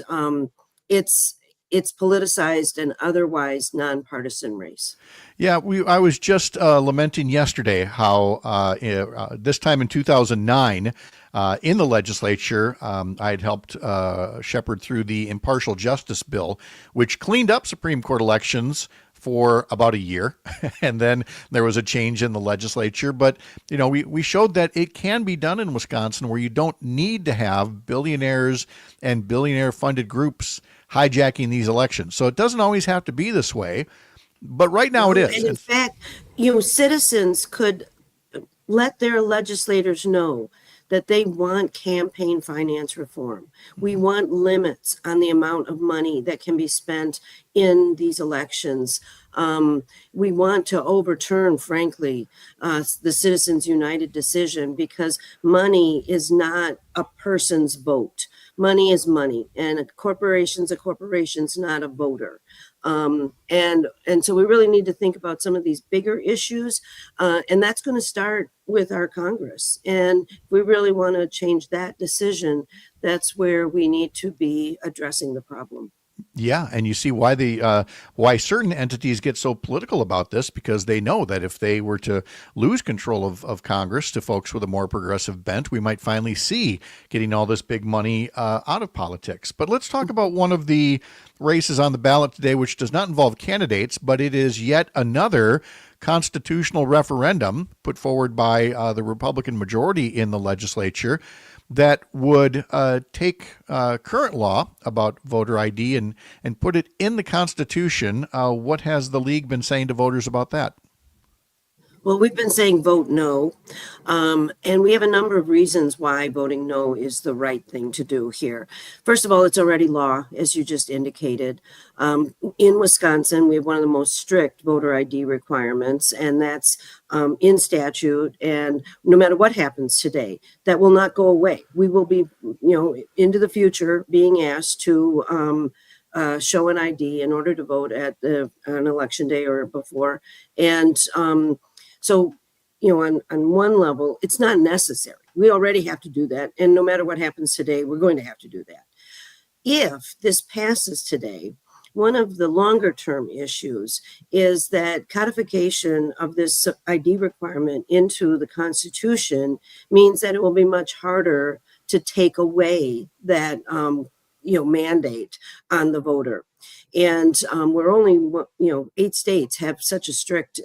it's politicized and otherwise nonpartisan race. Yeah, I was just lamenting yesterday how this time in 2009, in the legislature, I had helped shepherd through the Impartial Justice Bill, which cleaned up Supreme Court elections for about a year. And then there was a change in the legislature. But, we showed that it can be done in Wisconsin, where you don't need to have billionaires and billionaire-funded groups hijacking these elections. So it doesn't always have to be this way. But right now it is. And in fact, citizens could let their legislators know that they want campaign finance reform. We want limits on the amount of money that can be spent in these elections. We want to overturn, frankly, the Citizens United decision, because money is not a person's vote. Money is money, and a corporation's not a voter. And so we really need to think about some of these bigger issues, and that's going to start with our Congress. And if we really want to change that decision, that's where we need to be addressing the problem. Yeah, and you see why certain entities get so political about this, because they know that if they were to lose control of Congress to folks with a more progressive bent, we might finally see getting all this big money out of politics. But let's talk about one of the races on the ballot today, which does not involve candidates, but it is yet another constitutional referendum put forward by the Republican majority in the legislature that would take current law about voter ID and put it in the Constitution. What has the league been saying to voters about that? Well, we've been saying vote no, and we have a number of reasons why voting no is the right thing to do here. First of all, it's already law, as you just indicated. In Wisconsin, we have one of the most strict voter ID requirements, and that's in statute. And no matter what happens today, that will not go away. We will be, into the future being asked to show an ID in order to vote at an election day or before. And so, on one level, it's not necessary. We already have to do that. And no matter what happens today, we're going to have to do that. If this passes today, one of the longer term issues is that codification of this ID requirement into the Constitution means that it will be much harder to take away that mandate on the voter. And we're only 8 states have such a strict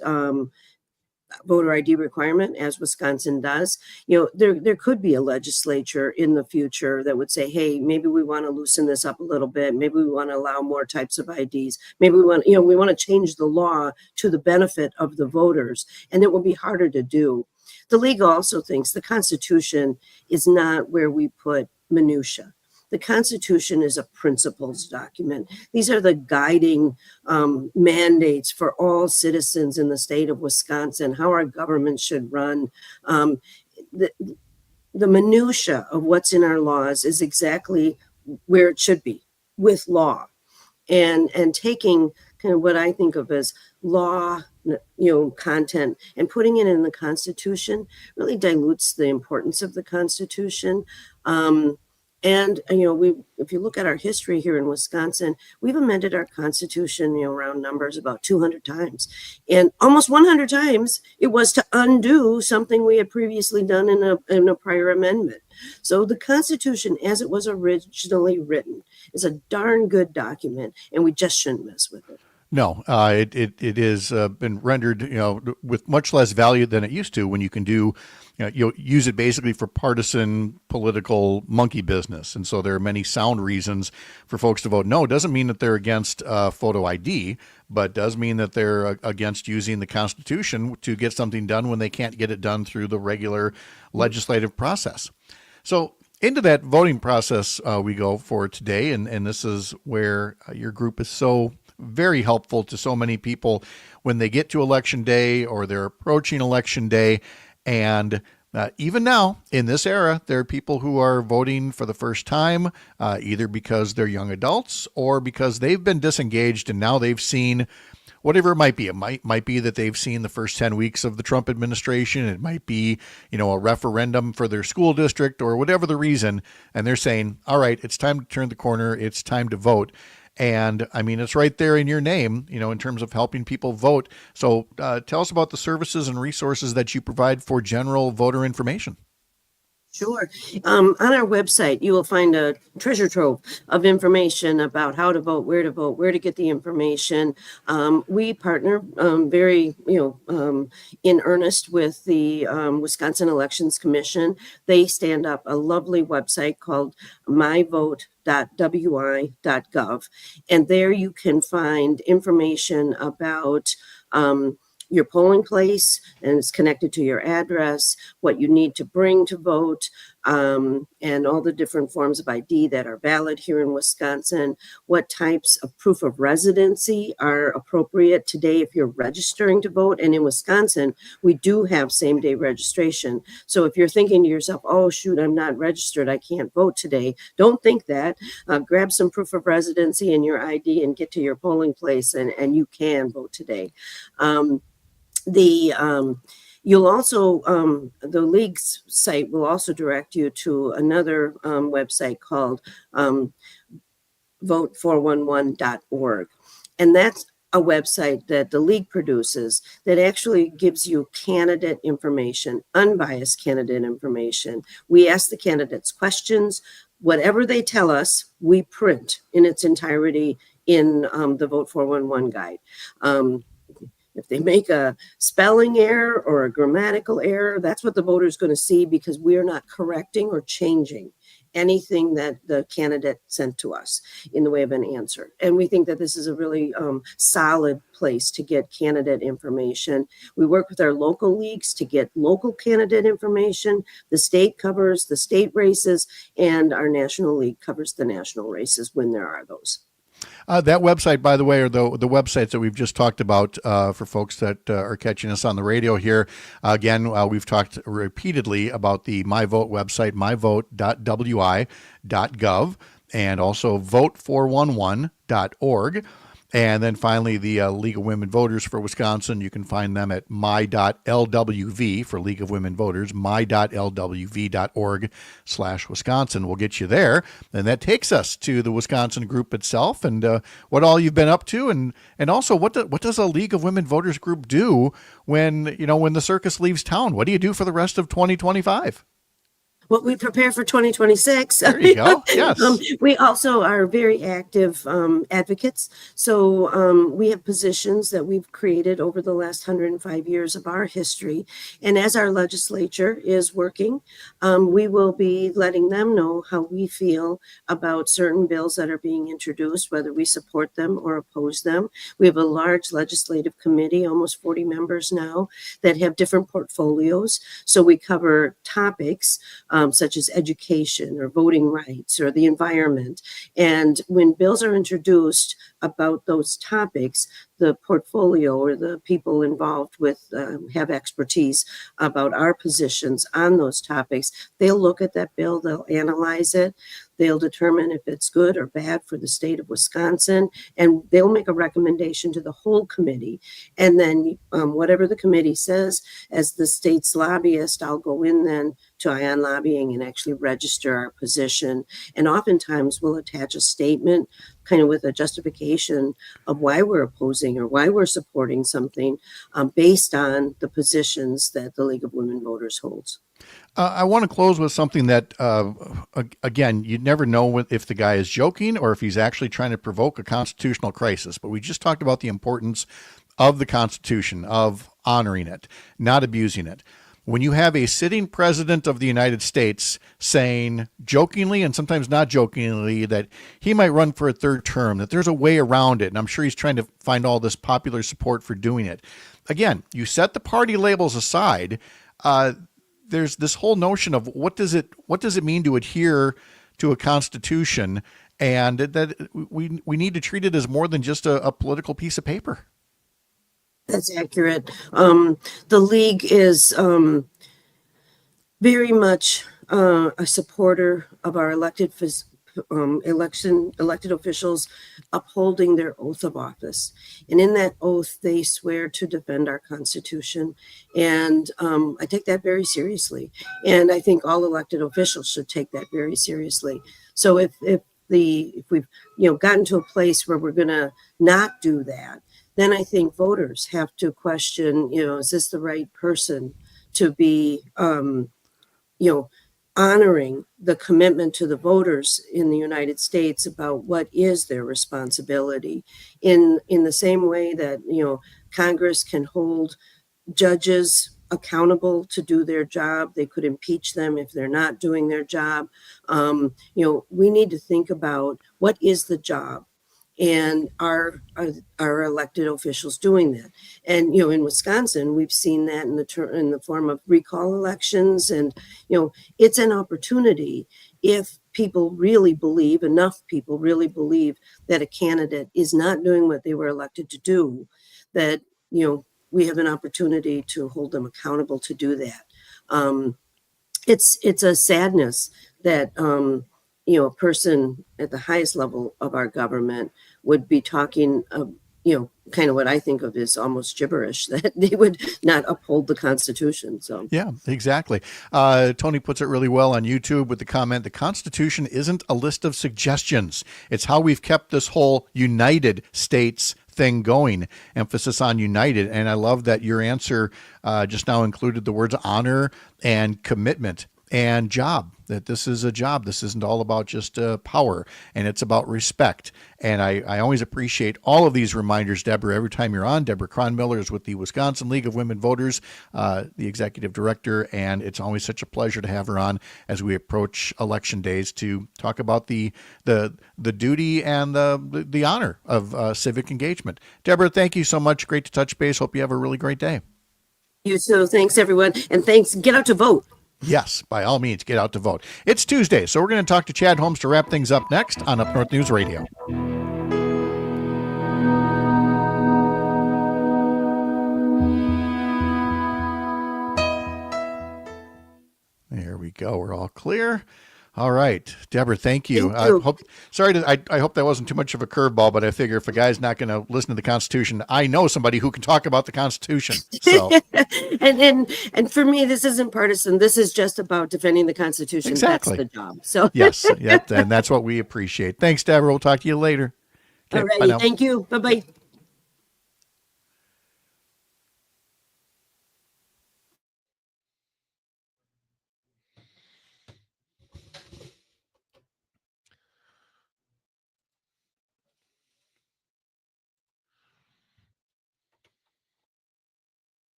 voter ID requirement as Wisconsin does. There could be a legislature in the future that would say, hey, maybe we want to loosen this up a little bit. Maybe we want to allow more types of IDs. Maybe we want to change the law to the benefit of the voters, and it will be harder to do. The league also thinks the Constitution is not where we put minutia. The Constitution is a principles document. These are the guiding mandates for all citizens in the state of Wisconsin, how our government should run. The minutia of what's in our laws is exactly where it should be, with law. And taking kind of what I think of as law, content, and putting it in the Constitution really dilutes the importance of the Constitution. And if you look at our history here in Wisconsin, we've amended our Constitution, round numbers, about 200 times. And almost 100 times it was to undo something we had previously done in a prior amendment. So the Constitution, as it was originally written, is a darn good document, and we just shouldn't mess with it. No, it is been rendered, with much less value than it used to when you can do, you'll use it basically for partisan political monkey business. And so there are many sound reasons for folks to vote no. It doesn't mean that they're against photo ID, but does mean that they're against using the Constitution to get something done when they can't get it done through the regular legislative process. So into that voting process we go for today, and this is where your group is so very helpful to so many people when they get to election day or they're approaching election day. And even now in this era, there are people who are voting for the first time, either because they're young adults or because they've been disengaged and now they've seen whatever it might be. It might be that they've seen the first 10 weeks of the Trump administration. It might be, a referendum for their school district or whatever the reason. And they're saying, all right, it's time to turn the corner. It's time to vote. And I mean, it's right there in your name, in terms of helping people vote. So tell us about the services and resources that you provide for general voter information. Sure. On our website, you will find a treasure trove of information about how to vote, where to get the information. We partner very, in earnest with the Wisconsin Elections Commission. They stand up a lovely website called myvote.wi.gov. And there you can find information about your polling place, and it's connected to your address, what you need to bring to vote, and all the different forms of ID that are valid here in Wisconsin, what types of proof of residency are appropriate today if you're registering to vote. And in Wisconsin, we do have same-day registration. So if you're thinking to yourself, oh, shoot, I'm not registered, I can't vote today, don't think that. Grab some proof of residency and your ID and get to your polling place, and you can vote today. You'll also, the league's site will also direct you to another website called vote411.org. And that's a website that the league produces that actually gives you candidate information, unbiased candidate information. We ask the candidates questions. Whatever they tell us, we print in its entirety in the Vote 411 guide. If they make a spelling error or a grammatical error, that's what the voter is going to see, because we are not correcting or changing anything that the candidate sent to us in the way of an answer. And we think that this is a really solid place to get candidate information. We work with our local leagues to get local candidate information. The state covers the state races, and our national league covers the national races when there are those. That website, by the way, are the websites that we've just talked about for folks that are catching us on the radio here. Again, we've talked repeatedly about the MyVote website, myvote.wi.gov. and also vote411.org. And then finally, the League of Women Voters for Wisconsin. You can find them at my.lwv for League of Women Voters, my.lwv.org/Wisconsin. We'll get you there. And that takes us to the Wisconsin group itself and what all you've been up to. And also, what does a League of Women Voters group do when the circus leaves town? What do you do for the rest of 2025? Well, we prepare for 2026. There you go. Yes. We also are very active advocates. So we have positions that we've created over the last 105 years of our history. And as our legislature is working, we will be letting them know how we feel about certain bills that are being introduced, whether we support them or oppose them. We have a large legislative committee, almost 40 members now, that have different portfolios. So we cover topics such as education or voting rights or the environment. And when bills are introduced about those topics, the portfolio or the people involved with have expertise about our positions on those topics. They'll look at that bill, they'll analyze it, they'll determine if it's good or bad for the state of Wisconsin, and they'll make a recommendation to the whole committee. And then whatever the committee says, as the state's lobbyist, I'll go in then to Ion Lobbying and actually register our position. And oftentimes we'll attach a statement kind of with a justification of why we're opposing or why we're supporting something based on the positions that the League of Women Voters holds. I want to close with something that, again, you'd never know if the guy is joking or if he's actually trying to provoke a constitutional crisis. But we just talked about the importance of the Constitution, of honoring it, not abusing it. When you have a sitting president of the United States saying jokingly and sometimes not jokingly that he might run for a third term, that there's a way around it, and I'm sure he's trying to find all this popular support for doing it. Again, you set the party labels aside. There's this whole notion of what does it mean to adhere to a constitution, and that we need to treat it as more than just a political piece of paper. That's accurate. The league is very much a supporter of our elected officials upholding their oath of office. And in that oath, they swear to defend our Constitution. And I take that very seriously. And I think all elected officials should take that very seriously. So if we've gotten to a place where we're going to not do that, then I think voters have to question, is this the right person to be, honoring the commitment to the voters in the United States about what is their responsibility in the same way that, Congress can hold judges accountable to do their job. They could impeach them if they're not doing their job. We need to think about what is the job. And are elected officials doing that? And in Wisconsin, we've seen that in the form of recall elections, and it's an opportunity if enough people really believe that a candidate is not doing what they were elected to do, that we have an opportunity to hold them accountable to do that. It's a sadness that a person at the highest level of our government would be talking, kind of what I think of as almost gibberish, that they would not uphold the Constitution. So yeah, exactly. Tony puts it really well on YouTube with the comment, the Constitution isn't a list of suggestions. It's how we've kept this whole United States thing going, emphasis on united. And I love that your answer just now included the words honor and commitment and job, that this is a job. This isn't all about just power, and it's about respect. And I always appreciate all of these reminders, Deborah, every time you're on. Deborah Cronmiller is with the Wisconsin League of Women Voters, the executive director, and it's always such a pleasure to have her on as we approach election days to talk about the duty and the honor of civic engagement. Deborah, thank you so much. Great to touch base. Hope you have a really great day. You too. Thanks, everyone. And thanks. Get out to vote. Yes, by all means, get out to vote. It's Tuesday, so we're going to talk to Chad Holmes to wrap things up next on Up North News Radio. There we go. We're all clear. All right, Deborah, thank you. Thank you. I hope that wasn't too much of a curveball, but I figure if a guy's not going to listen to the Constitution, I know somebody who can talk about the Constitution. So, and for me, this isn't partisan. This is just about defending the Constitution. Exactly. That's the job. So yes, and that's what we appreciate. Thanks, Deborah. We'll talk to you later. all bye right. now. Thank you. Bye-bye.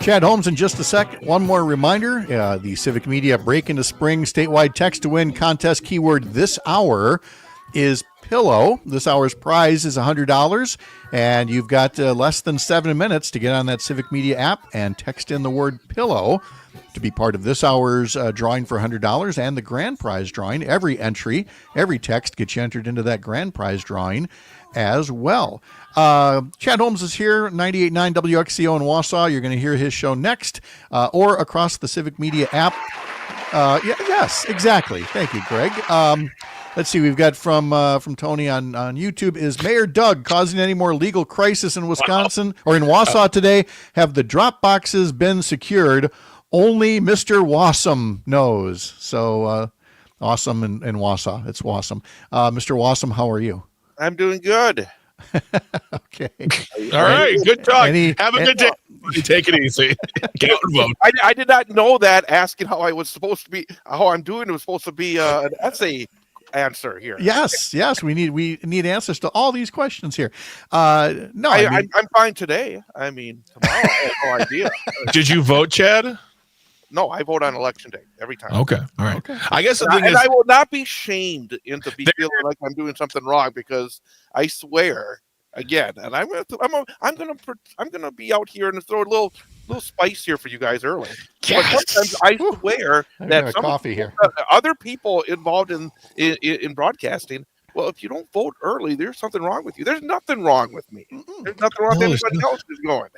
Chad Holmes in just a sec. One more reminder, the Civic Media Break into Spring statewide text to win contest keyword this hour is pillow. This hour's prize is $100, and you've got less than 7 minutes to get on that Civic Media app and text in the word pillow to be part of this hour's drawing for $100 and the grand prize drawing. Every entry, every text gets you entered into that grand prize drawing as well. Chad Holmes is here, 98.9 WXCO in Wausau. You're going to hear his show next, or across the Civic Media app. Yes, exactly. Thank you, Greg. Let's see. We've got from Tony on YouTube. Is Mayor Doug causing any more legal crisis in Wisconsin or in Wausau today? Have the drop boxes been secured? Only Mr. Wassum knows. So awesome in Wausau. It's Wassum. Mr. Wassum, how are you? I'm doing good. Okay. All right. Good talk. Have a good day. Take it easy. Get out and vote. I did not know that asking how I was supposed to be, how I'm doing was supposed to be an essay answer here. Yes. We need answers to all these questions here. No, I'm fine today. I mean, tomorrow I have no idea. Did you vote, Chad? No, I vote on election day every time. Okay. All right. Okay. I guess the thing is, I will not be shamed into feeling like I'm doing something wrong, because I swear again, and I'm gonna be out here and throw a little spice here for you guys early. Yes. But sometimes I swear that some coffee here. Other people involved in broadcasting. Well, if you don't vote early, there's something wrong with you. There's nothing wrong with me. There's nothing wrong with anybody else who's going.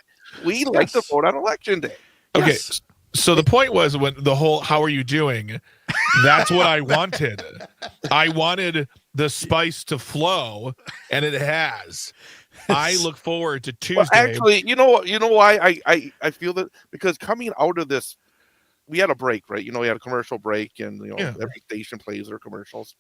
We like to vote on election day. Okay. Yes. So the point was, when the whole "how are you doing," that's what I wanted. I wanted the spice to flow, and it has. I look forward to Tuesday. Well, actually, you know why I feel that, because coming out of this, we had a break, right? We had a commercial break, and every station plays their commercials.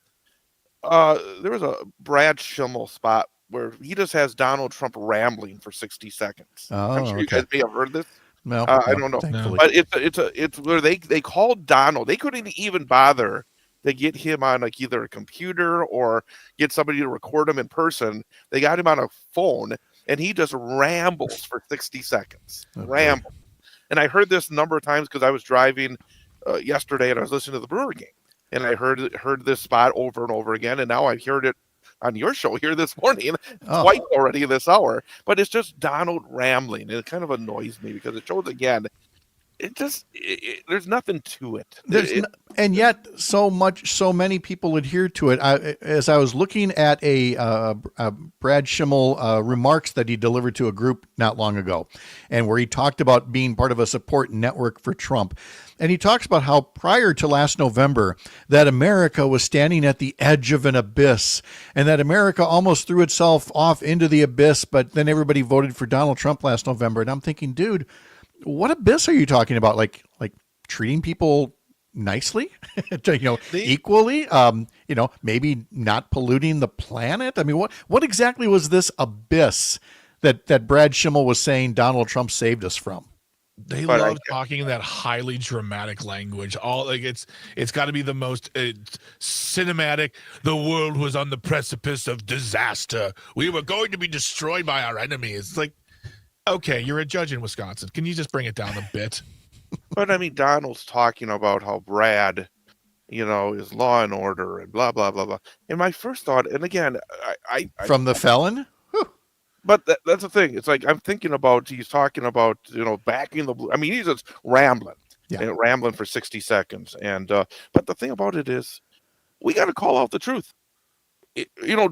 There was a Brad Schimmel spot where he just has Donald Trump rambling for 60 seconds. I'm sure you guys may have heard this. No, I don't know, but it's where they called Donald. They couldn't even bother to get him on like either a computer or get somebody to record him in person. They got him on a phone, and he just rambles for 60 seconds. Okay. Ramble. And I heard this a number of times because I was driving yesterday and I was listening to the Brewer game, and I heard this spot over and over again. And now I heard it on your show here this morning, Oh. twice already this hour. But it's just Donald rambling, and it kind of annoys me because it shows again. There's nothing to it. And yet so many people adhere to it. As I was looking at a Brad Schimmel remarks that he delivered to a group not long ago, and where he talked about being part of a support network for Trump. And he talks about how prior to last November, that America was standing at the edge of an abyss, and that America almost threw itself off into the abyss, but then everybody voted for Donald Trump last November. And I'm thinking, dude, what abyss are you talking about? Like treating people nicely, equally, maybe not polluting the planet. I mean, what exactly was this abyss that Brad Schimmel was saying Donald Trump saved us from? They love talking in that highly dramatic language. It's got to be the most cinematic. The world was on the precipice of disaster. We were going to be destroyed by our enemies. It's like, okay, you're a judge in Wisconsin. Can you just bring it down a bit? But I mean, Donald's talking about how Brad, is law and order and blah blah blah blah. And my first thought, and again, I from the felon. But that's the thing. It's like I'm thinking about. He's talking about backing the. I mean, he's just rambling, and rambling for 60 seconds. And but the thing about it is, we got to call out the truth.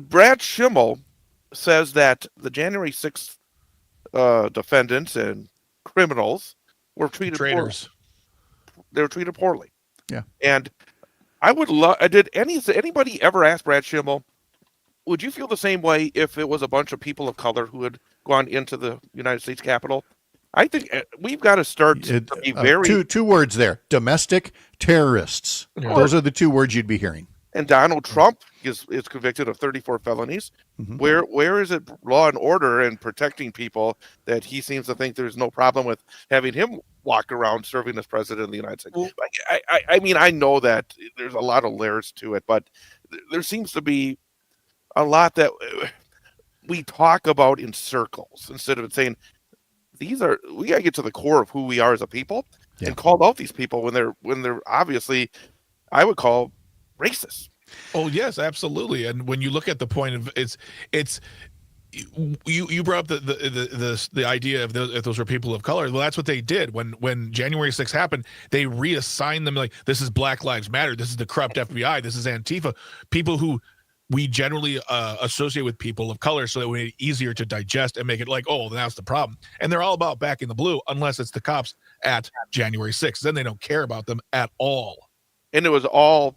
Brad Schimmel says that the January 6th defendants and criminals were treated poorly. They were treated poorly. Yeah. And I would love. Did anybody ever ask Brad Schimmel? Would you feel the same way if it was a bunch of people of color who had gone into the United States Capitol? I think we've got to start to be very... Two words there. Domestic terrorists. Yeah. Those are the two words you'd be hearing. And Donald Trump is convicted of 34 felonies. Mm-hmm. Where is it law and order and protecting people that he seems to think there's no problem with having him walk around serving as president of the United States? Well, I mean, I know that there's a lot of layers to it, but there seems to be a lot that we talk about in circles instead of saying we got to get to the core of who we are as a people and call out these people when they're obviously, I would call racist. Oh yes, absolutely. And when you look at the point of it's you brought up the idea of if those were people of color. Well, that's what they did when January 6th happened. They reassigned them like, this is Black Lives Matter, this is the corrupt FBI, this is Antifa, people who we generally associate with people of color, so that we make it easier to digest and make it like, oh, that's the problem. And they're all about backing the blue, unless it's the cops at January 6th. Then they don't care about them at all. And it was all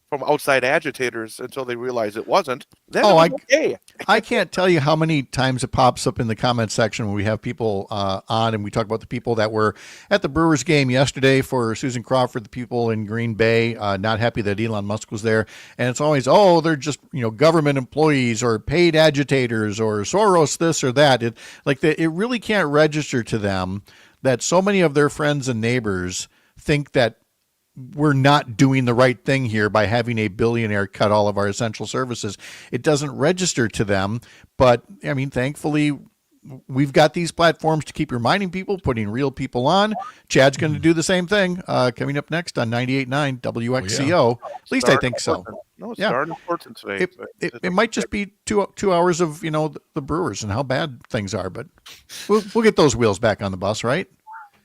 from outside agitators until they realized it wasn't. Then it was okay. I can't tell you how many times it pops up in the comment section when we have people on and we talk about the people that were at the Brewers game yesterday for Susan Crawford, the people in Green Bay, not happy that Elon Musk was there. And it's always, they're just, government employees or paid agitators or Soros this or that. It really can't register to them that so many of their friends and neighbors think that we're not doing the right thing here by having a billionaire cut all of our essential services. It doesn't register to them. But I mean, thankfully, we've got these platforms to keep reminding people, putting real people on. Chad's going to do the same thing coming up next on 98.9 WXCO. Oh, yeah. At least I think so. No, it's darn important today. It might just be two hours of the Brewers and how bad things are, but we'll get those wheels back on the bus, right?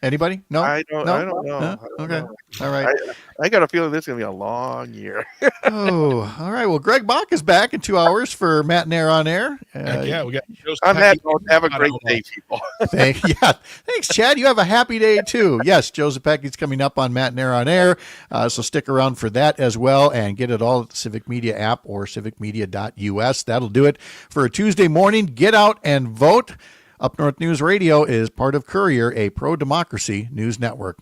Anybody? No? I don't know. Okay. All right. I got a feeling this is going to be a long year. All right. Well, Greg Bach is back in 2 hours for Matt and Air on Air. We got I'm happy. Have a great day, people. Thanks, Chad. You have a happy day, too. Yes, Joe Zepecki's coming up on Matt and Air on Air, so stick around for that as well, and get it all at the Civic Media app or civicmedia.us. That'll do it for a Tuesday morning. Get out and vote. Up North News Radio is part of Courier, a pro-democracy news network.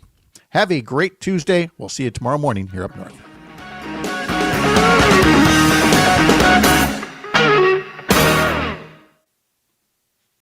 Have a great Tuesday. We'll see you tomorrow morning here up north.